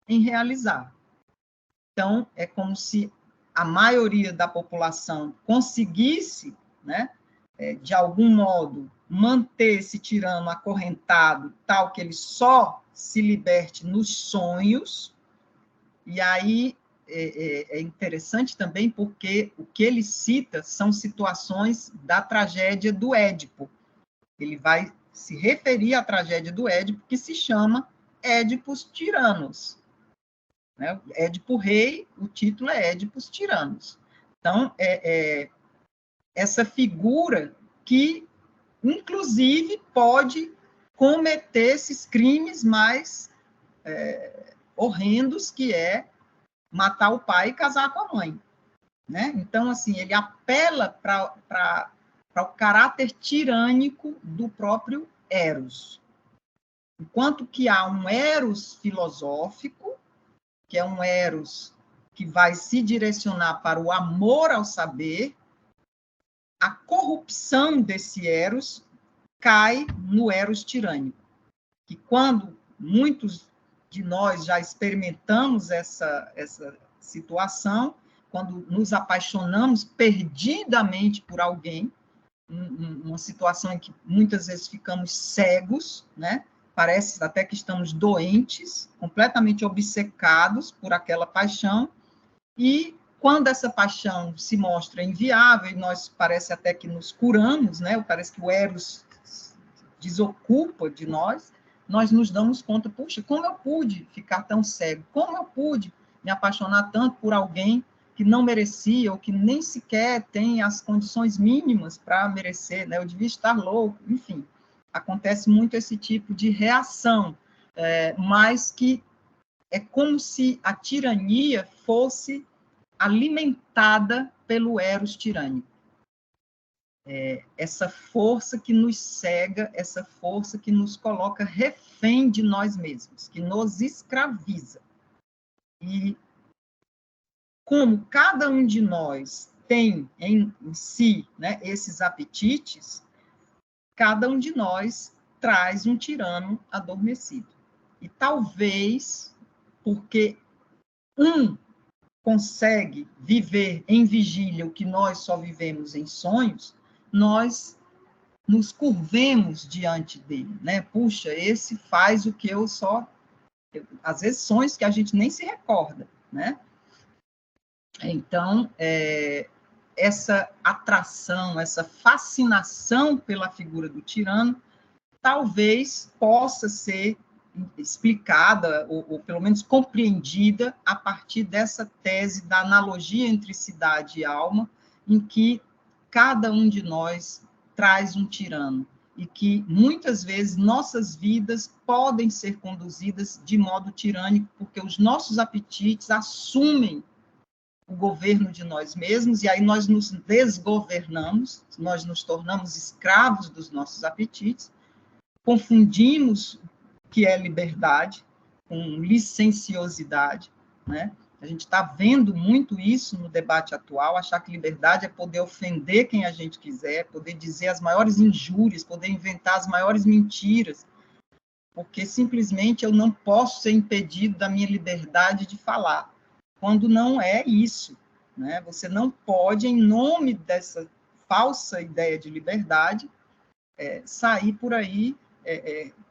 em realizar. Então, é como se a maioria da população conseguisse, né, de algum modo, manter esse tirano acorrentado, tal que ele só se liberte nos sonhos. E aí é interessante também porque o que ele cita são situações da tragédia do Édipo. Ele vai se referir à tragédia do Édipo, que se chama Édipos Tiranos. Né? Édipo Rei, o título é Édipos Tiranos. Então, essa figura que, inclusive, pode cometer esses crimes mais horrendos, que é matar o pai e casar com a mãe. Né? Então, assim, ele apela para o caráter tirânico do próprio Eros. Enquanto que há um Eros filosófico, que é um Eros que vai se direcionar para o amor ao saber, a corrupção desse Eros cai no Eros tirânico, que quando muitos de nós já experimentamos essa situação, quando nos apaixonamos perdidamente por alguém, uma situação em que muitas vezes ficamos cegos, né? Parece até que estamos doentes, completamente obcecados por aquela paixão, e quando essa paixão se mostra inviável, e nós parece até que nos curamos, né? Parece que o Eros desocupa de nós nos damos conta, puxa, como eu pude ficar tão cego? Como eu pude me apaixonar tanto por alguém que não merecia, ou que nem sequer tem as condições mínimas para merecer, né? Eu devia estar louco, enfim. Acontece muito esse tipo de reação, mas que é como se a tirania fosse alimentada pelo Eros tirânico. Essa força que nos cega, essa força que nos coloca refém de nós mesmos, que nos escraviza. E como cada um de nós tem em si, né, esses apetites, cada um de nós traz um tirano adormecido. E talvez porque um consegue viver em vigília o que nós só vivemos em sonhos, nós nos curvemos diante dele, né? Puxa, esse faz o que eu só... Às vezes, sonhos que a gente nem se recorda, né? Então, essa atração, essa fascinação pela figura do tirano, talvez possa ser explicada, ou pelo menos compreendida, a partir dessa tese da analogia entre cidade e alma, em que cada um de nós traz um tirano, e que, muitas vezes, nossas vidas podem ser conduzidas de modo tirânico, porque os nossos apetites assumem o governo de nós mesmos, e aí nós nos desgovernamos, nós nos tornamos escravos dos nossos apetites, confundimos o que é liberdade com licenciosidade, né? A gente está vendo muito isso no debate atual, achar que liberdade é poder ofender quem a gente quiser, poder dizer as maiores injúrias, poder inventar as maiores mentiras, porque simplesmente eu não posso ser impedido da minha liberdade de falar, quando não é isso, né? Você não pode, em nome dessa falsa ideia de liberdade, sair por aí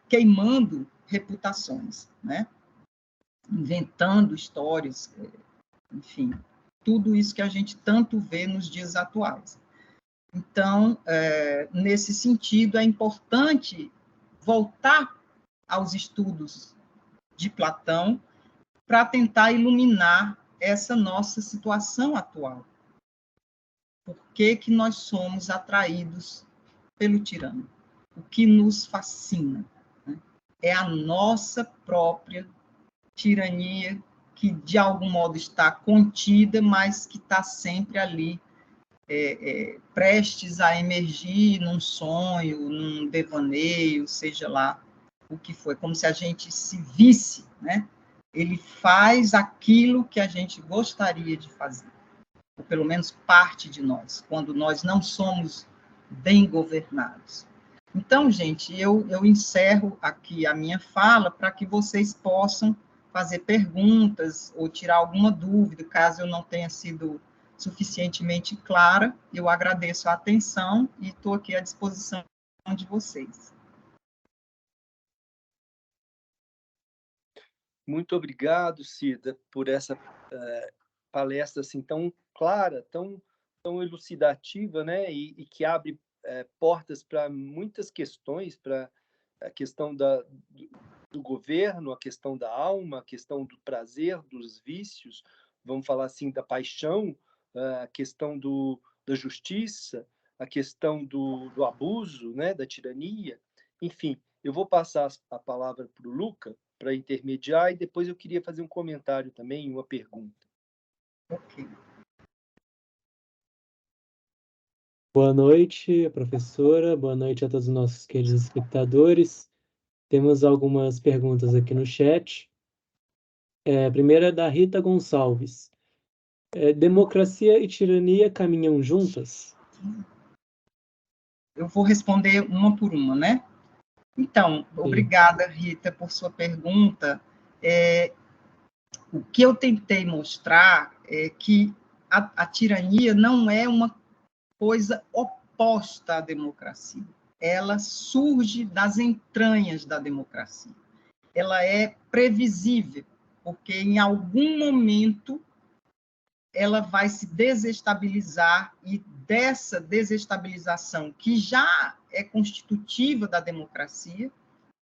queimando reputações, né? Inventando histórias, enfim, tudo isso que a gente tanto vê nos dias atuais. Então, nesse sentido, é importante voltar aos estudos de Platão para tentar iluminar essa nossa situação atual. Por que que nós somos atraídos pelo tirano? O que nos fascina, né? É a nossa própria tirania, que de algum modo está contida, mas que está sempre ali, prestes a emergir num sonho, num devaneio, seja lá o que foi, como se a gente se visse, né? Ele faz aquilo que a gente gostaria de fazer, ou pelo menos parte de nós, quando nós não somos bem governados. Então, gente, eu encerro aqui a minha fala para que vocês possam fazer perguntas ou tirar alguma dúvida, caso eu não tenha sido suficientemente clara. Eu agradeço a atenção e estou aqui à disposição de vocês. Muito obrigado, Cida, por essa palestra assim tão clara, tão elucidativa, né? E que abre portas para muitas questões, para a questão do governo, a questão da alma, a questão do prazer, dos vícios, vamos falar assim, da paixão, a questão da justiça, a questão do abuso, né? Da tirania. Enfim, eu vou passar a palavra para o Luca, para intermediar, e depois eu queria fazer um comentário também, uma pergunta. Ok. Boa noite, professora. Boa noite a todos os nossos queridos espectadores. Temos algumas perguntas aqui no chat. A primeira é da Rita Gonçalves. Democracia e tirania caminham juntas? Eu vou responder uma por uma, né? Então, obrigada, Rita, por sua pergunta. O que eu tentei mostrar é que a tirania não é uma coisa oposta à democracia. Ela surge das entranhas da democracia. Ela é previsível, porque em algum momento ela vai se desestabilizar, e dessa desestabilização, que já é constitutiva da democracia,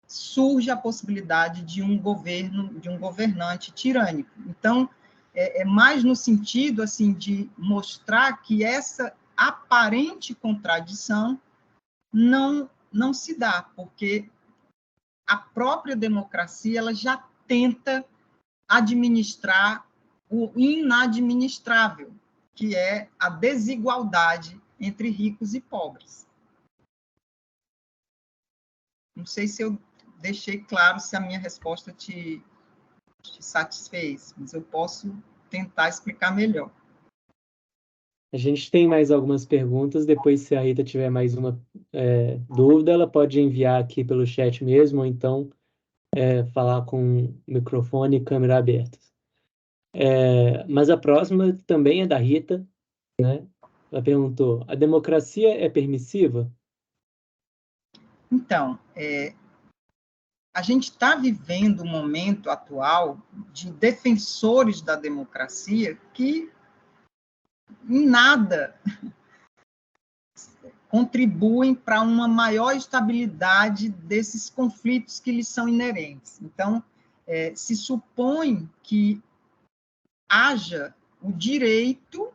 surge a possibilidade de um governo, de um governante tirânico. Então, é mais no sentido assim de mostrar que essa aparente contradição não se dá, porque a própria democracia ela já tenta administrar o inadministrável, que é a desigualdade entre ricos e pobres. Não sei se eu deixei claro, se a minha resposta te satisfez, mas eu posso tentar explicar melhor. A gente tem mais algumas perguntas, depois se a Rita tiver mais uma dúvida, ela pode enviar aqui pelo chat mesmo, ou então falar com microfone e câmera abertas. Mas a próxima também é da Rita, né? Ela perguntou: a democracia é permissiva? Então, a gente está vivendo um momento atual de defensores da democracia que em nada contribuem para uma maior estabilidade desses conflitos que lhes são inerentes. Então, se supõe que haja o direito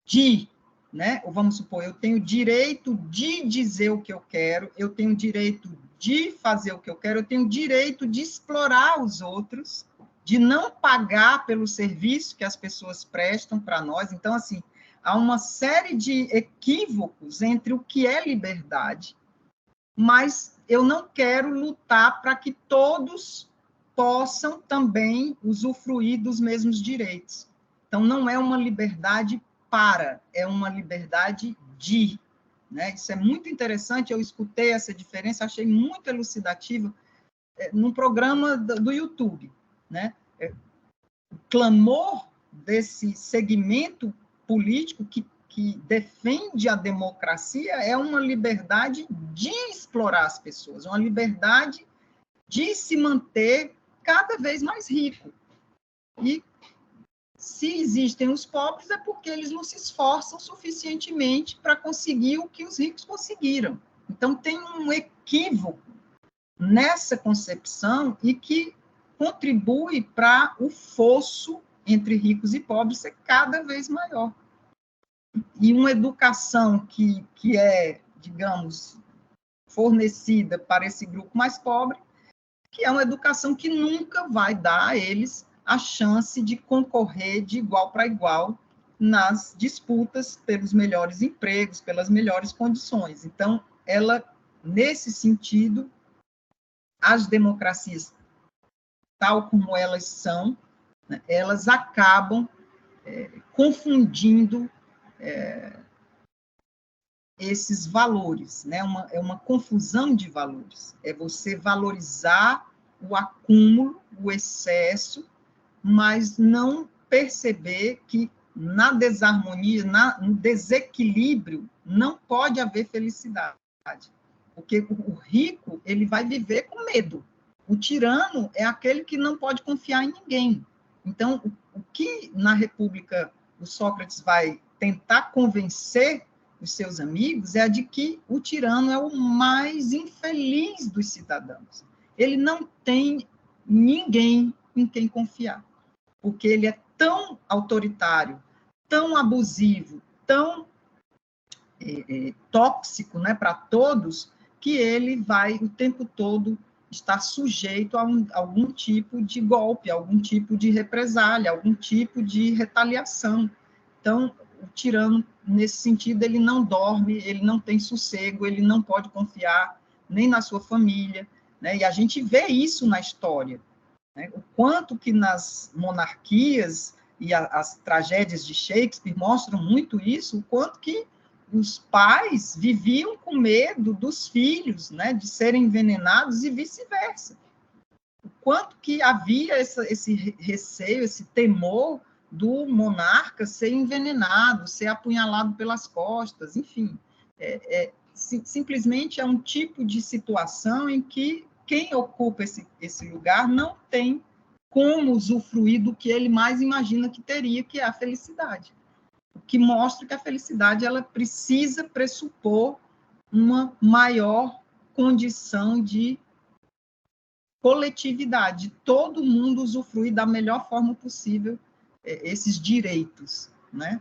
de, né? Ou vamos supor, eu tenho direito de dizer o que eu quero, eu tenho direito de fazer o que eu quero, eu tenho direito de explorar os outros, de não pagar pelo serviço que as pessoas prestam para nós. Então, assim, há uma série de equívocos entre o que é liberdade, mas eu não quero lutar para que todos possam também usufruir dos mesmos direitos. Então, não é uma liberdade é uma liberdade de. Né? Isso é muito interessante, eu escutei essa diferença, achei muito elucidativa num programa do YouTube. Né? O clamor desse segmento político que defende a democracia é uma liberdade de explorar as pessoas, uma liberdade de se manter cada vez mais rico. E se existem os pobres, é porque eles não se esforçam suficientemente para conseguir o que os ricos conseguiram. Então, tem um equívoco nessa concepção e que contribui para o fosso entre ricos e pobres ser cada vez maior. E uma educação que é, digamos, fornecida para esse grupo mais pobre, que é uma educação que nunca vai dar a eles a chance de concorrer de igual para igual nas disputas pelos melhores empregos, pelas melhores condições. Então, nesse sentido, as democracias, tal como elas são, né, elas acabam confundindo esses valores, né? É uma confusão de valores. É você valorizar o acúmulo, o excesso, mas não perceber que na desarmonia, no desequilíbrio, não pode haver felicidade. Porque o rico, ele vai viver com medo. O tirano é aquele que não pode confiar em ninguém. Então, o que na República o Sócrates vai tentar convencer os seus amigos é a de que o tirano é o mais infeliz dos cidadãos. Ele não tem ninguém em quem confiar, porque ele é tão autoritário, tão abusivo, tão tóxico, né, para todos, que ele vai o tempo todo estar sujeito a algum tipo de golpe, algum tipo de represália, algum tipo de retaliação. Então, o tirano, nesse sentido, ele não dorme, ele não tem sossego, ele não pode confiar nem na sua família, né? E a gente vê isso na história, né? O quanto que nas monarquias e as tragédias de Shakespeare mostram muito isso, o quanto que os pais viviam com medo dos filhos, né, de serem envenenados e vice-versa. O quanto que havia esse receio, esse temor do monarca ser envenenado, ser apunhalado pelas costas, enfim. Simplesmente é um tipo de situação em que quem ocupa esse lugar não tem como usufruir do que ele mais imagina que teria, que é a felicidade. O que mostra que a felicidade ela precisa pressupor uma maior condição de coletividade, todo mundo usufruir da melhor forma possível esses direitos, né?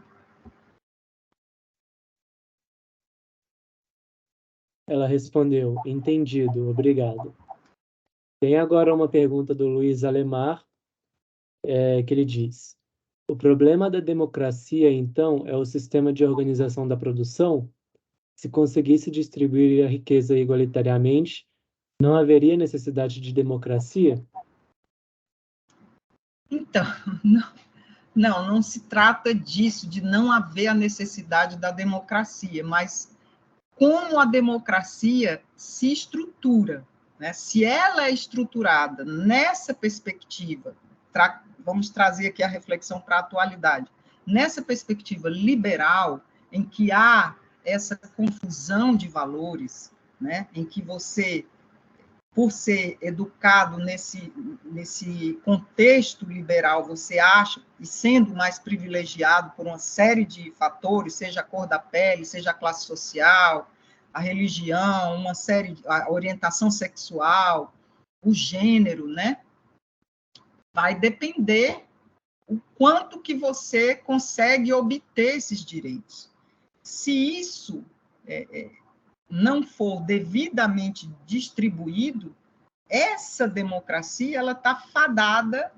Ela respondeu: entendido, obrigado. Tem agora uma pergunta do Luiz Alemar, que ele diz: o problema da democracia, então, é o sistema de organização da produção? Se conseguisse distribuir a riqueza igualitariamente, não haveria necessidade de democracia? Então, não se trata disso, de não haver a necessidade da democracia, mas como a democracia se estrutura, né? Se ela é estruturada nessa perspectiva vamos trazer aqui a reflexão para a atualidade. Nessa perspectiva liberal, em que há essa confusão de valores, né, em que você, por ser educado nesse contexto liberal, você acha, e sendo mais privilegiado por uma série de fatores, seja a cor da pele, seja a classe social, a religião, a orientação sexual, o gênero, né? Vai depender o quanto que você consegue obter esses direitos. Se isso não for devidamente distribuído, essa democracia ela está fadada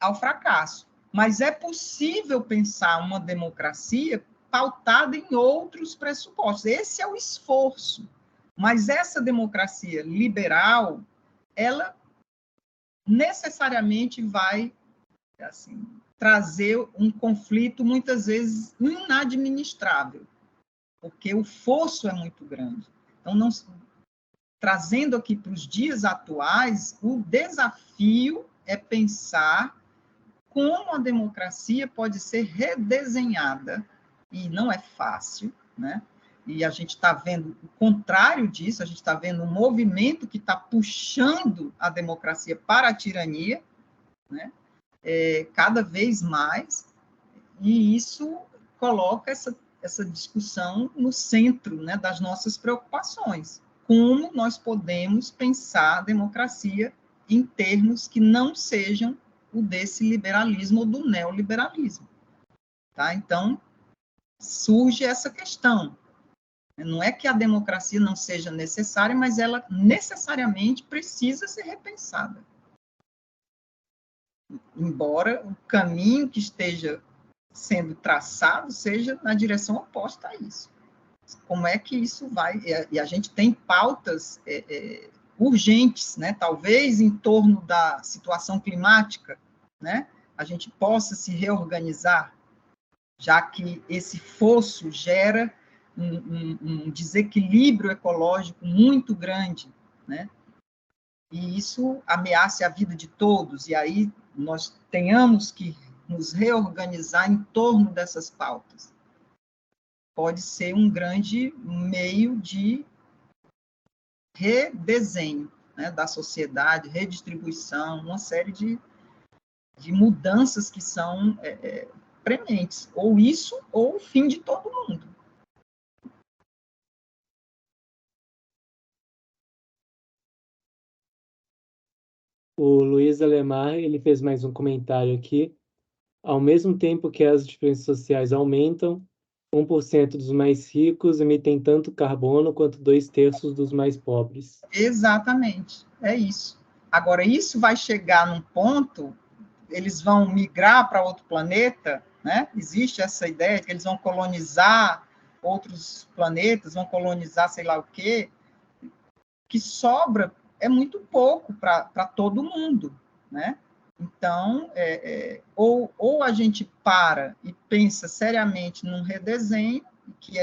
ao fracasso. Mas é possível pensar uma democracia pautada em outros pressupostos. Esse é o esforço. Mas essa democracia liberal, ela necessariamente vai assim, trazer um conflito, muitas vezes, inadministrável, porque o fosso é muito grande. Então, trazendo aqui para os dias atuais, o desafio é pensar como a democracia pode ser redesenhada, e não é fácil, né? E a gente está vendo o contrário disso, a gente está vendo um movimento que está puxando a democracia para a tirania, né? Cada vez mais, e isso coloca essa discussão no centro, né, das nossas preocupações. Como nós podemos pensar a democracia em termos que não sejam o desse liberalismo ou do neoliberalismo. Tá? Então, surge essa questão. Não é que a democracia não seja necessária, mas ela necessariamente precisa ser repensada. Embora o caminho que esteja sendo traçado seja na direção oposta a isso. Como é que isso vai? E a gente tem pautas urgentes, né? Talvez em torno da situação climática, né? A gente possa se reorganizar, já que esse fosso gera um desequilíbrio ecológico muito grande, né? E isso ameaça a vida de todos, e aí nós tenhamos que nos reorganizar em torno dessas pautas. Pode ser um grande meio de redesenho, né, da sociedade, redistribuição, uma série de mudanças que são prementes. Ou isso, ou o fim de todo mundo. O Luiz Alemar, ele fez mais um comentário aqui. Ao mesmo tempo que as diferenças sociais aumentam, 1% dos mais ricos emitem tanto carbono quanto 2/3 dos mais pobres. Exatamente, é isso. Agora, isso vai chegar num ponto, eles vão migrar para outro planeta, né? Existe essa ideia de que eles vão colonizar outros planetas, vão colonizar sei lá o quê, que sobra é muito pouco para todo mundo, né? Então, ou a gente para e pensa seriamente num redesenho que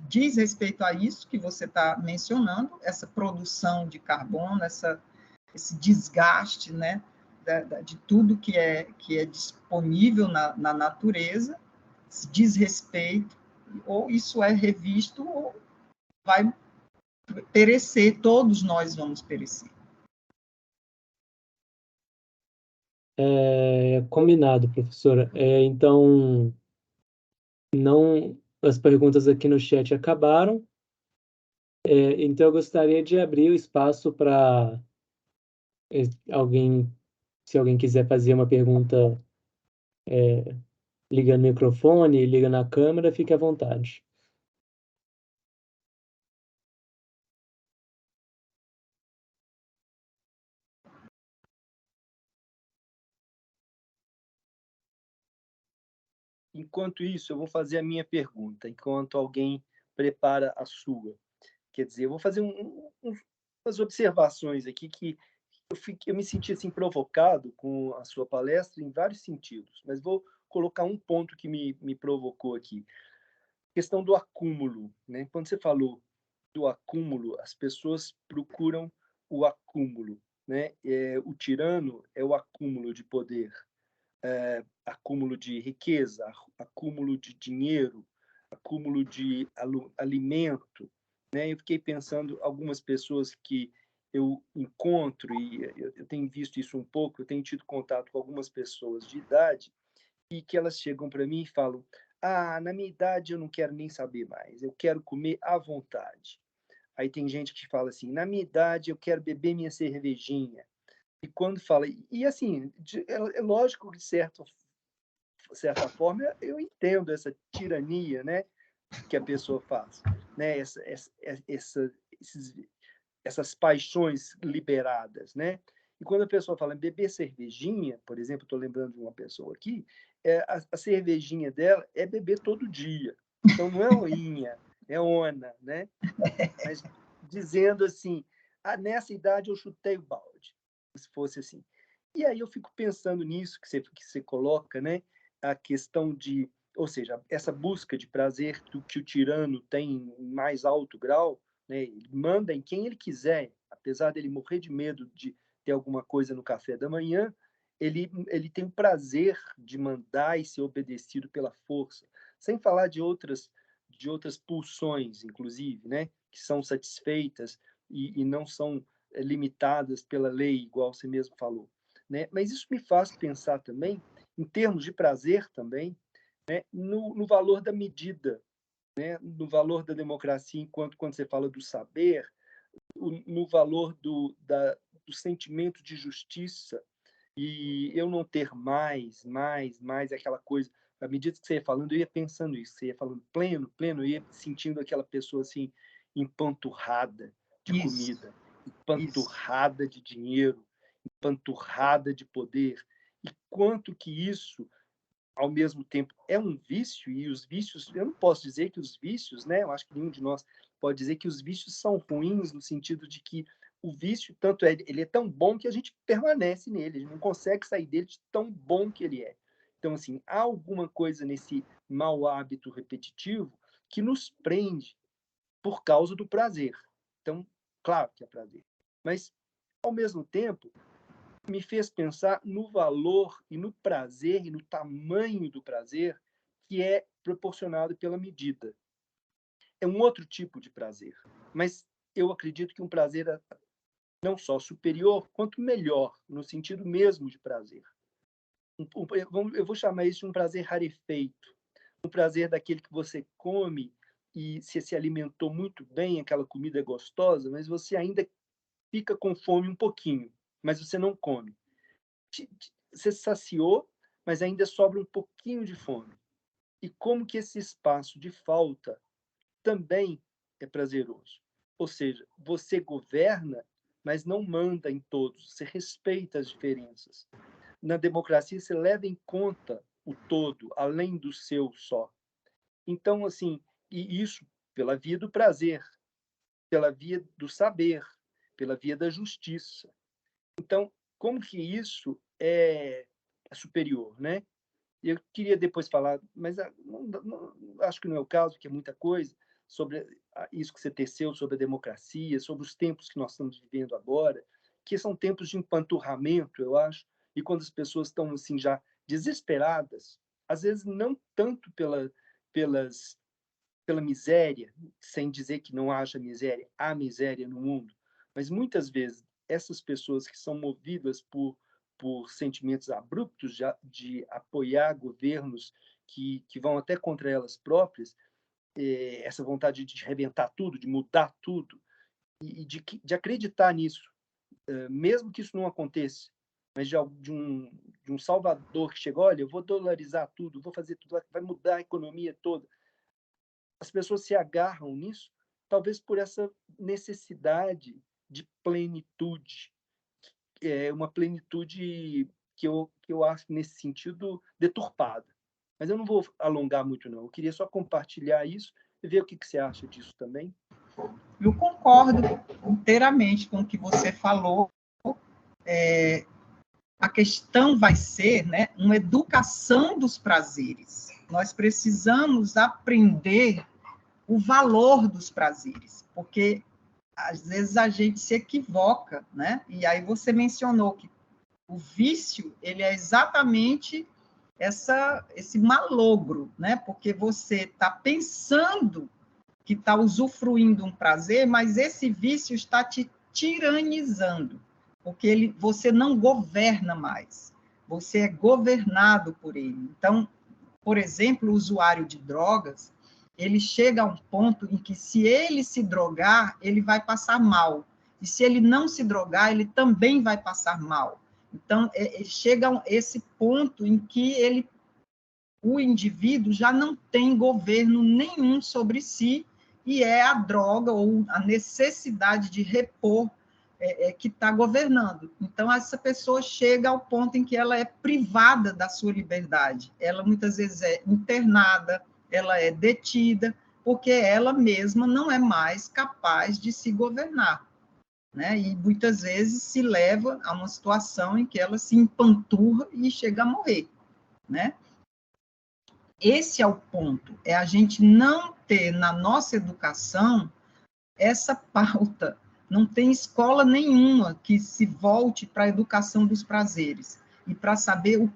diz respeito a isso que você está mencionando, essa produção de carbono, esse desgaste, né, de tudo que é disponível na natureza, esse desrespeito, ou isso é revisto ou vai perecer, todos nós vamos perecer. Combinado, professora. Então, as perguntas aqui no chat acabaram. Então, eu gostaria de abrir o espaço para se alguém quiser fazer uma pergunta, liga no microfone, liga na câmera, fique à vontade. Enquanto isso, eu vou fazer a minha pergunta, enquanto alguém prepara a sua. Quer dizer, eu vou fazer umas observações aqui que eu me senti assim, provocado com a sua palestra em vários sentidos, mas vou colocar um ponto que me provocou aqui. A questão do acúmulo. Né? Quando você falou do acúmulo, as pessoas procuram o acúmulo. Né? O tirano é o acúmulo. acúmulo de poder, acúmulo de riqueza, acúmulo de dinheiro, acúmulo de alimento, né? Eu fiquei pensando, algumas pessoas que eu encontro, e eu tenho visto isso um pouco, eu tenho tido contato com algumas pessoas de idade, e que elas chegam para mim e falam: na minha idade eu não quero nem saber mais, eu quero comer à vontade. Aí tem gente que fala assim: na minha idade eu quero beber minha cervejinha. E quando fala, e assim, é lógico que de certa forma eu entendo essa tirania, né, que a pessoa faz, né, essas paixões liberadas, né? E quando a pessoa fala em beber cervejinha, por exemplo, estou lembrando de uma pessoa aqui, a cervejinha dela é beber todo dia. Então não é oinha, é ona, né? Mas dizendo assim, nessa idade eu chutei o balde, se fosse assim. E aí eu fico pensando nisso que você coloca, né? A questão de, ou seja, essa busca de prazer do que o tirano tem em mais alto grau, né? Ele manda em quem ele quiser, apesar dele morrer de medo de ter alguma coisa no café da manhã, ele tem o prazer de mandar e ser obedecido pela força, sem falar de outras pulsões, inclusive, né? Que são satisfeitas e não são limitadas pela lei, igual você mesmo falou, né? Mas isso me faz pensar também, em termos de prazer também, né? No valor da medida, né? No valor da democracia, enquanto quando você fala do saber, no valor do sentimento de justiça, e eu não ter mais, aquela coisa. À medida que você ia falando, eu ia pensando isso. Você ia falando pleno, eu ia sentindo aquela pessoa assim, empanturrada de comida, empanturrada de dinheiro, empanturrada de poder. E quanto que isso, ao mesmo tempo, é um vício, e os vícios, eu não posso dizer que os vícios, né? Eu acho que nenhum de nós pode dizer que os vícios são ruins, no sentido de que o vício, tanto ele é tão bom que a gente permanece nele, a gente não consegue sair dele de tão bom que ele é. Então, assim, há alguma coisa nesse mau hábito repetitivo que nos prende por causa do prazer. Então, claro que é prazer. Mas, ao mesmo tempo, me fez pensar no valor e no prazer e no tamanho do prazer que é proporcionado pela medida. É um outro tipo de prazer, mas eu acredito que um prazer não só superior, quanto melhor, no sentido mesmo de prazer. Eu vou chamar isso de um prazer rarefeito, um prazer daquele que você come e você se alimentou muito bem, aquela comida é gostosa, mas você ainda fica com fome um pouquinho, mas você não come. Você saciou, mas ainda sobra um pouquinho de fome. E como que esse espaço de falta também é prazeroso. Ou seja, você governa, mas não manda em todos, você respeita as diferenças. Na democracia, você leva em conta o todo, além do seu só. Então, assim, e isso pela via do prazer, pela via do saber, pela via da justiça. Então, como que isso é superior, né? Eu queria depois falar, mas acho que não é o caso, que é muita coisa, sobre isso que você teceu, sobre a democracia, sobre os tempos que nós estamos vivendo agora, que são tempos de empanturramento, eu acho, e quando as pessoas estão assim já desesperadas, às vezes não tanto pela miséria, sem dizer que não haja miséria, há miséria no mundo, mas muitas vezes essas pessoas que são movidas por sentimentos abruptos de apoiar governos que vão até contra elas próprias, essa vontade de rebentar tudo, de mudar tudo, e de acreditar nisso, mesmo que isso não aconteça, mas de um salvador que chega, olha, eu vou dolarizar tudo, vou fazer tudo, vai mudar a economia toda. As pessoas se agarram nisso, talvez por essa necessidade de plenitude, uma plenitude que eu acho, nesse sentido, deturpada. Mas eu não vou alongar muito, não. Eu queria só compartilhar isso e ver o que você acha disso também. Eu concordo inteiramente com o que você falou. A questão vai ser, né, uma educação dos prazeres. Nós precisamos aprender o valor dos prazeres, porque às vezes a gente se equivoca, né? E aí você mencionou que O vício, ele é exatamente esse malogro, né? Porque você está pensando que está usufruindo um prazer, mas esse vício está te tiranizando, porque você não governa mais, você é governado por ele. Então, por exemplo, o usuário de drogas, ele chega a um ponto em que, se ele se drogar, ele vai passar mal. E se ele não se drogar, ele também vai passar mal. Então, ele chega a esse ponto em que o indivíduo já não tem governo nenhum sobre si, e é a droga ou a necessidade de repor que está governando. Então, essa pessoa chega ao ponto em que ela é privada da sua liberdade. Ela, muitas vezes, é internada, ela é detida, porque ela mesma não é mais capaz de se governar, né? E, muitas vezes, se leva a uma situação em que ela se empanturra e chega a morrer, né? Esse é o ponto, é a gente não ter na nossa educação essa pauta. Não tem escola nenhuma que se volte para a educação dos prazeres e para saber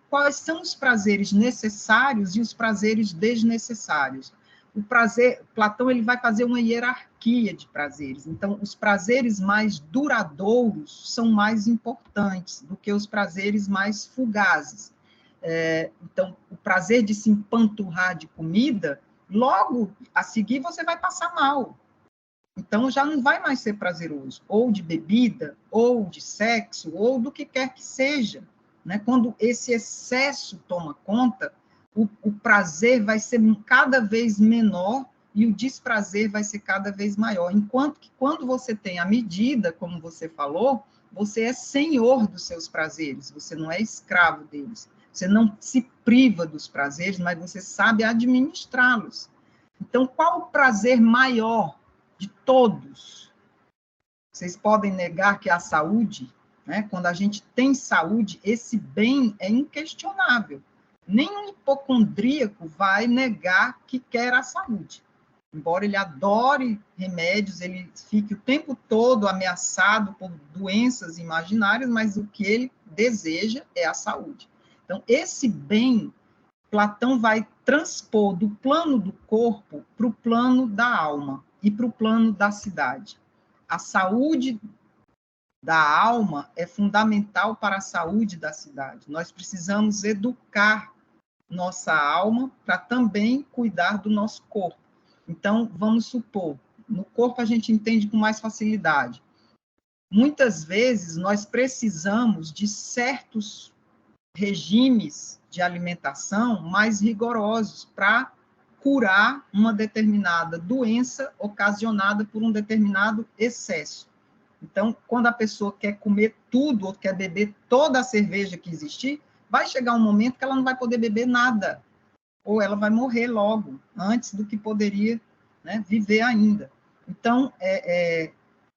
quais são os prazeres necessários e os prazeres desnecessários. O prazer, Platão, ele vai fazer uma hierarquia de prazeres. Então, os prazeres mais duradouros são mais importantes do que os prazeres mais fugazes. Então, o prazer de se empanturrar de comida, logo a seguir você vai passar mal. Então, já não vai mais ser prazeroso, ou de bebida, ou de sexo, ou do que quer que seja, né? Quando esse excesso toma conta, o prazer vai ser cada vez menor e o desprazer vai ser cada vez maior. Enquanto que, quando você tem a medida, como você falou, você é senhor dos seus prazeres, você não é escravo deles. Você não se priva dos prazeres, mas você sabe administrá-los. Então, qual o prazer maior de todos? Vocês podem negar que é a saúde, né? Quando a gente tem saúde, esse bem é inquestionável. Nenhum hipocondríaco vai negar que quer a saúde. Embora ele adore remédios, ele fique o tempo todo ameaçado por doenças imaginárias, mas o que ele deseja é a saúde. Então, esse bem, Platão vai transpor do plano do corpo para o plano da alma e para o plano da cidade. A saúde da alma é fundamental para a saúde da cidade. Nós precisamos educar nossa alma para também cuidar do nosso corpo. Então, vamos supor, no corpo a gente entende com mais facilidade. Muitas vezes nós precisamos de certos regimes de alimentação mais rigorosos para curar uma determinada doença ocasionada por um determinado excesso. Então, quando a pessoa quer comer tudo ou quer beber toda a cerveja que existir, vai chegar um momento que ela não vai poder beber nada, ou ela vai morrer logo, antes do que poderia, né, viver ainda. Então, é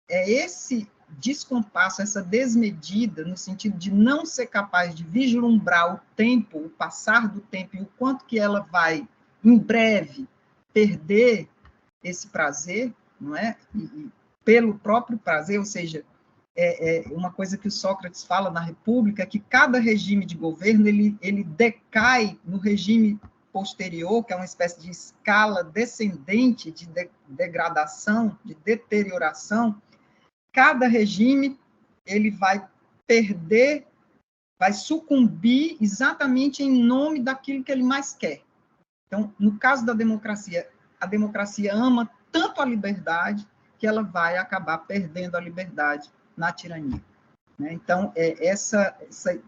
esse descompasso, essa desmedida, no sentido de não ser capaz de vislumbrar o tempo, o passar do tempo, e o quanto que ela vai, em breve, perder esse prazer, não é? E pelo próprio prazer, ou seja, uma coisa que o Sócrates fala na República, que cada regime de governo, ele decai no regime posterior, que é uma espécie de escala descendente de degradação, de deterioração. Cada regime, ele vai perder, vai sucumbir exatamente em nome daquilo que ele mais quer. Então, no caso da democracia, a democracia ama tanto a liberdade que ela vai acabar perdendo a liberdade na tirania, né? Então, essa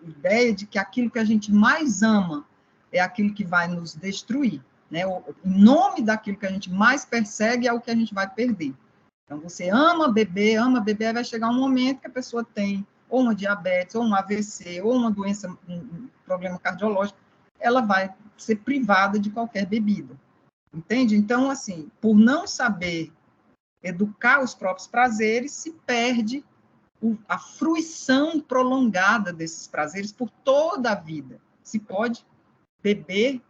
ideia de que aquilo que a gente mais ama é aquilo que vai nos destruir, né? Em nome daquilo que a gente mais persegue é o que a gente vai perder. Então, você ama beber, aí vai chegar um momento que a pessoa tem ou uma diabetes, ou um AVC, ou uma doença, um problema cardiológico, ela vai ser privada de qualquer bebida, entende? Então, assim, por não saber educar os próprios prazeres, se perde a fruição prolongada desses prazeres por toda a vida. Se pode beber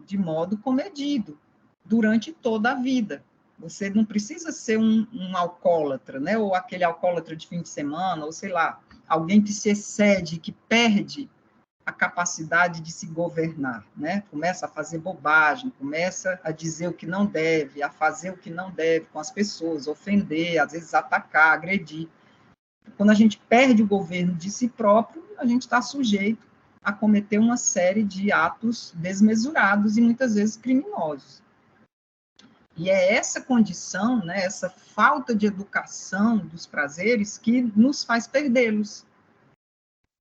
de modo comedido, durante toda a vida. Você não precisa ser um alcoólatra, né? Ou aquele alcoólatra de fim de semana, ou sei lá, alguém que se excede, que perde a capacidade de se governar, né? Começa a fazer bobagem, começa a dizer o que não deve, a fazer o que não deve com as pessoas, ofender, às vezes atacar, agredir. Quando a gente perde o governo de si próprio, a gente está sujeito a cometer uma série de atos desmesurados e muitas vezes criminosos. E é essa condição, né, essa falta de educação dos prazeres que nos faz perdê-los.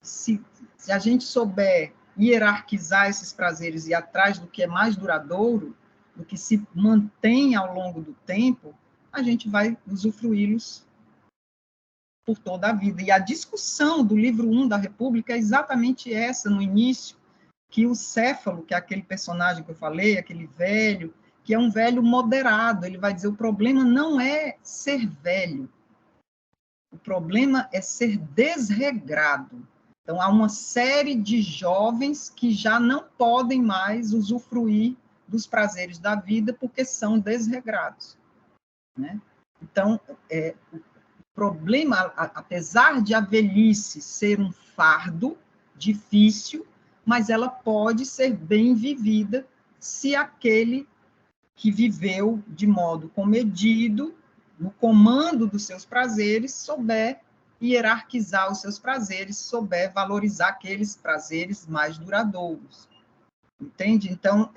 Se a gente souber hierarquizar esses prazeres e ir atrás do que é mais duradouro, do que se mantém ao longo do tempo, a gente vai usufruí-los por toda a vida. E a discussão do livro 1 da República é exatamente essa, no início, que o Céfalo, que é aquele personagem que eu falei, aquele velho, que é um velho moderado, ele vai dizer, o problema não é ser velho, o problema é ser desregrado. Então, há uma série de jovens que já não podem mais usufruir dos prazeres da vida porque são desregrados, né? Então, o problema, apesar de a velhice ser um fardo difícil, mas ela pode ser bem vivida se aquele que viveu de modo comedido, no comando dos seus prazeres, souber hierarquizar os seus prazeres, souber valorizar aqueles prazeres mais duradouros. Entende? Então,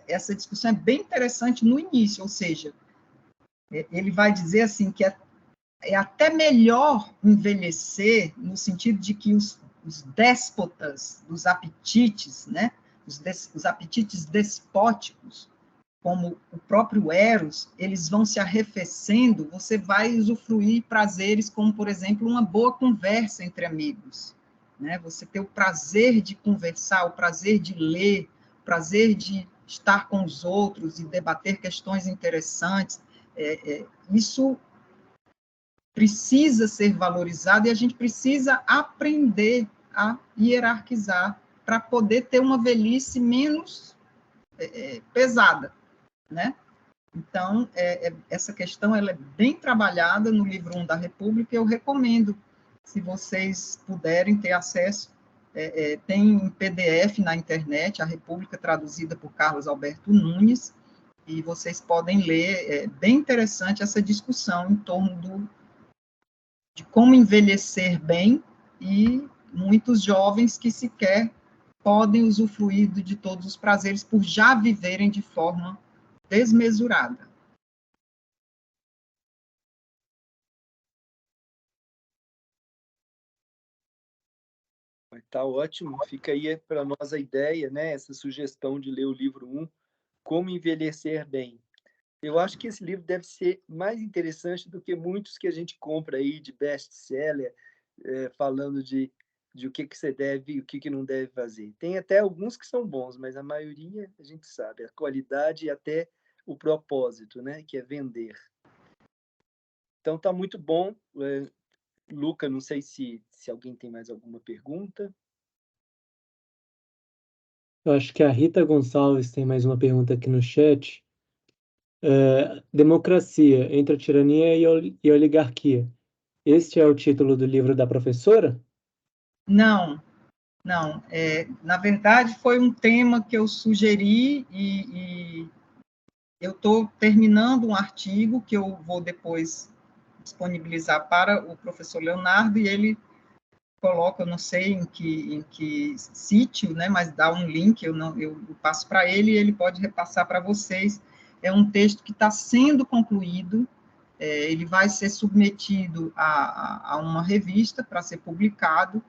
essa discussão é bem interessante no início, ou seja, ele vai dizer assim que é até melhor envelhecer no sentido de que os déspotas dos apetites, né, os apetites despóticos, como o próprio Eros, eles vão se arrefecendo, você vai usufruir prazeres como, por exemplo, uma boa conversa entre amigos, né? Você ter o prazer de conversar, o prazer de ler, o prazer de estar com os outros e debater questões interessantes, isso precisa ser valorizado e a gente precisa aprender a hierarquizar para poder ter uma velhice menos pesada, né? Então, essa questão ela é bem trabalhada no livro 1 da República, eu recomendo, se vocês puderem ter acesso, tem em PDF na internet, a República traduzida por Carlos Alberto Nunes, e vocês podem ler, é bem interessante essa discussão em torno de como envelhecer bem, e muitos jovens que sequer podem usufruir de todos os prazeres por já viverem de forma desmesurada. Tá ótimo, fica aí para nós a ideia, né? Essa sugestão de ler o livro 1, Como Envelhecer Bem. Eu acho que esse livro deve ser mais interessante do que muitos que a gente compra aí de best-seller, falando de o que você deve e o que não deve fazer. Tem até alguns que são bons, mas a maioria a gente sabe, a qualidade e até o propósito, né? Que é vender. Então tá muito bom. Luca, não sei se alguém tem mais alguma pergunta. Eu acho que a Rita Gonçalves tem mais uma pergunta aqui no chat. Democracia entre a tirania e a oligarquia. Este é o título do livro da professora? Não. Na verdade, foi um tema que eu sugeri e eu estou terminando um artigo que eu vou depois disponibilizar para o professor Leonardo, e ele coloca, eu não sei em que sítio, né, mas dá um link, eu passo para ele e ele pode repassar para vocês. É um texto que está sendo concluído, ele vai ser submetido a uma revista para ser publicado,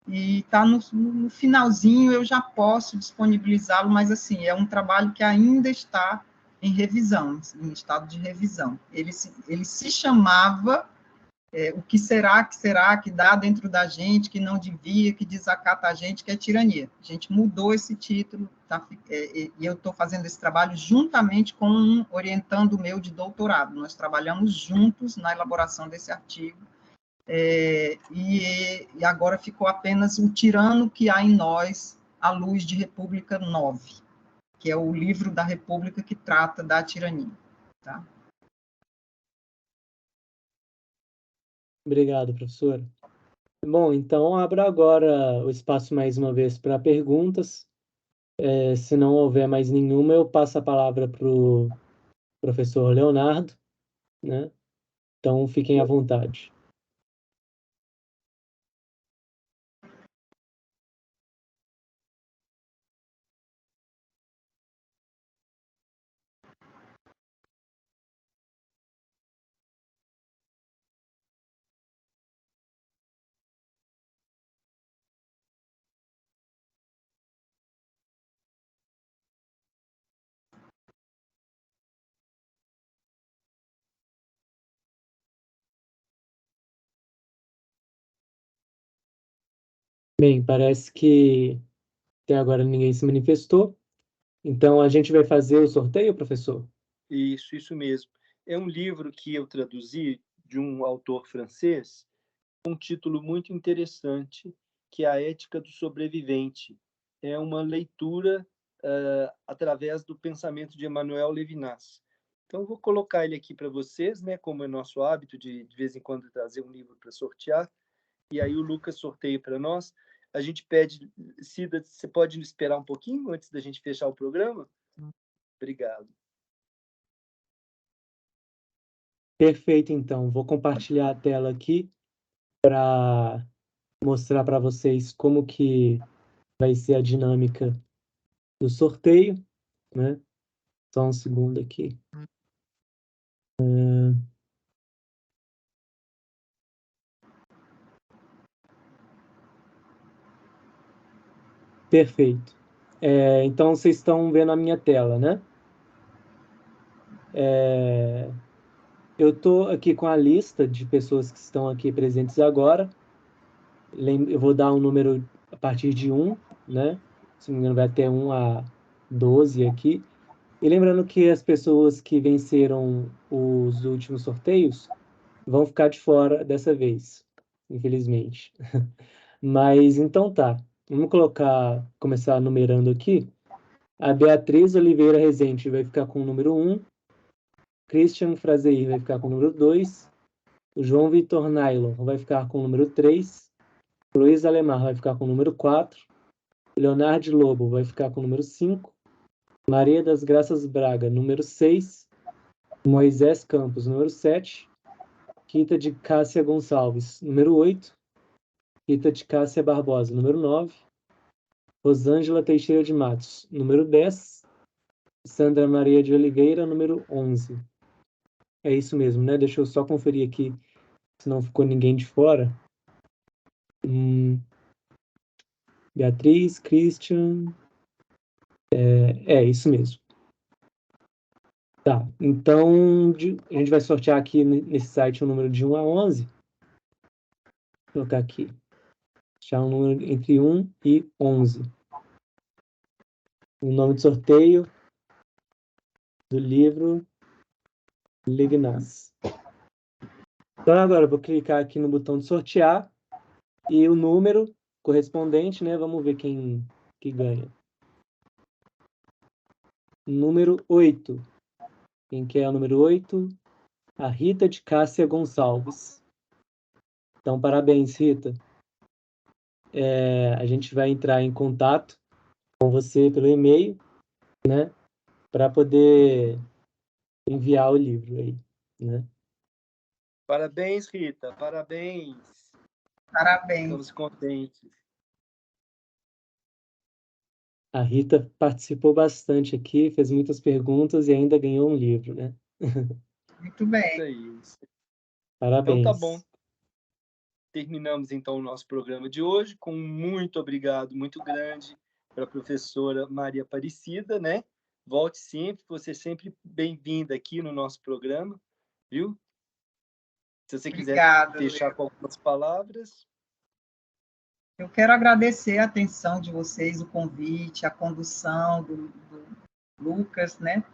e está no finalzinho, eu já posso disponibilizá-lo, mas assim, é um trabalho que ainda está em revisão, em estado de revisão. Ele se chamava O que será que dá dentro da gente, que não devia, que desacata a gente, que é tirania. A gente mudou esse título, e eu estou fazendo esse trabalho juntamente com um orientando meu de doutorado. Nós trabalhamos juntos na elaboração desse artigo, e agora ficou apenas O Tirano que Há em Nós, à Luz de República 9, que é o livro da República que trata da tirania. Tá? Obrigado, professora. Bom, então abro agora o espaço mais uma vez para perguntas. Se não houver mais nenhuma, eu passo a palavra para o professor Leonardo, né? Então, fiquem à vontade. Bem, parece que até agora ninguém se manifestou. Então, a gente vai fazer o sorteio, professor? Isso mesmo. É um livro que eu traduzi de um autor francês, com um título muito interessante, que é A Ética do Sobrevivente. É uma leitura através do pensamento de Emmanuel Levinas. Então, eu vou colocar ele aqui para vocês, né, como é nosso hábito de vez em quando trazer um livro para sortear, e aí o Lucas sorteia para nós. A gente pede, Cida, você pode esperar um pouquinho antes da gente fechar o programa? Obrigado. Perfeito, então. Vou compartilhar a tela aqui para mostrar para vocês como que vai ser a dinâmica do sorteio, né? Só um segundo aqui. Perfeito. Então, vocês estão vendo a minha tela, né? Eu estou aqui com a lista de pessoas que estão aqui presentes agora. Eu vou dar um número a partir de 1, né? Se não me engano, vai até 1 a 12 aqui. E lembrando que as pessoas que venceram os últimos sorteios vão ficar de fora dessa vez, infelizmente. Mas então tá. Vamos começar numerando aqui. A Beatriz Oliveira Rezende vai ficar com o número 1. Christian Frazeir vai ficar com o número 2. O João Vitor Nailon vai ficar com o número 3. Luiz Alemar vai ficar com o número 4. Leonardo Lobo vai ficar com o número 5. Maria das Graças Braga, número 6. Moisés Campos, número 7. Rita de Cássia Gonçalves, número 8. Rita de Cássia Barbosa, número 9. Rosângela Teixeira de Matos, número 10. Sandra Maria de Oliveira, número 11. É isso mesmo, né? Deixa eu só conferir aqui se não ficou ninguém de fora. Beatriz, Christian. Isso mesmo. Tá, então a gente vai sortear aqui nesse site um número de 1 a 11. Vou colocar aqui. Deixar um número entre 1 e 11. O nome de sorteio do livro Levinas. Então agora eu vou clicar aqui no botão de sortear e o número correspondente, né? Vamos ver quem que ganha. Número 8. Quem que é o número 8? A Rita de Cássia Gonçalves. Então, parabéns, Rita. A gente vai entrar em contato com você pelo e-mail, né? Para poder enviar o livro aí, né? Parabéns, Rita. Parabéns. Parabéns. Estamos contentes. A Rita participou bastante aqui, fez muitas perguntas e ainda ganhou um livro, né? Muito bem. Isso aí. Parabéns. Então tá bom. Terminamos então o nosso programa de hoje com um muito obrigado muito grande para a professora Maria Aparecida, né? Volte sempre, você é sempre bem-vinda aqui no nosso programa, viu? Se você quiser fechar com algumas palavras. Eu quero agradecer a atenção de vocês, o convite, a condução do Lucas, né?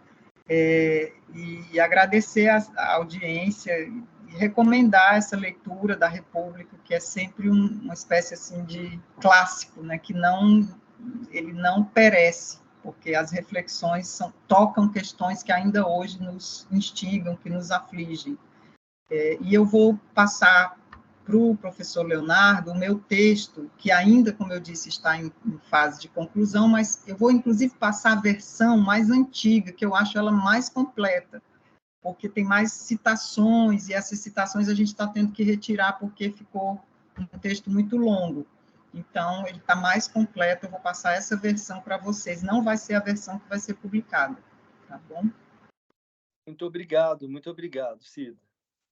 E agradecer a audiência e recomendar essa leitura da República, que é sempre uma espécie assim de clássico, né? Que ele não perece, porque as reflexões tocam questões que ainda hoje nos instigam, que nos afligem. E eu vou passar para o professor Leonardo o meu texto, que ainda, como eu disse, está em fase de conclusão, mas eu vou, inclusive, passar a versão mais antiga, que eu acho ela mais completa, porque tem mais citações, e essas citações a gente está tendo que retirar, porque ficou um texto muito longo. Então, ele está mais completo, eu vou passar essa versão para vocês. Não vai ser a versão que vai ser publicada, tá bom? muito obrigado, Cida.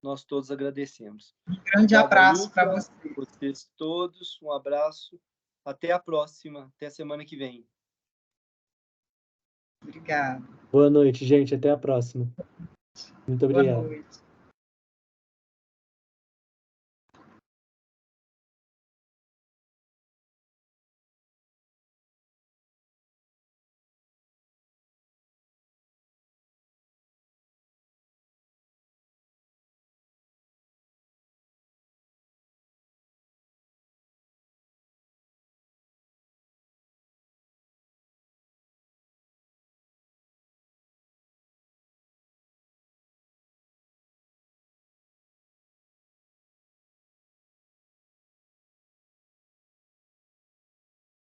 Nós todos agradecemos. Um grande Obrigado, abraço para Luca, vocês. vocês todos, um abraço. Até a próxima, até a semana que vem. Obrigada. Boa noite, gente. Até a próxima. Muito Boa obrigado. noite.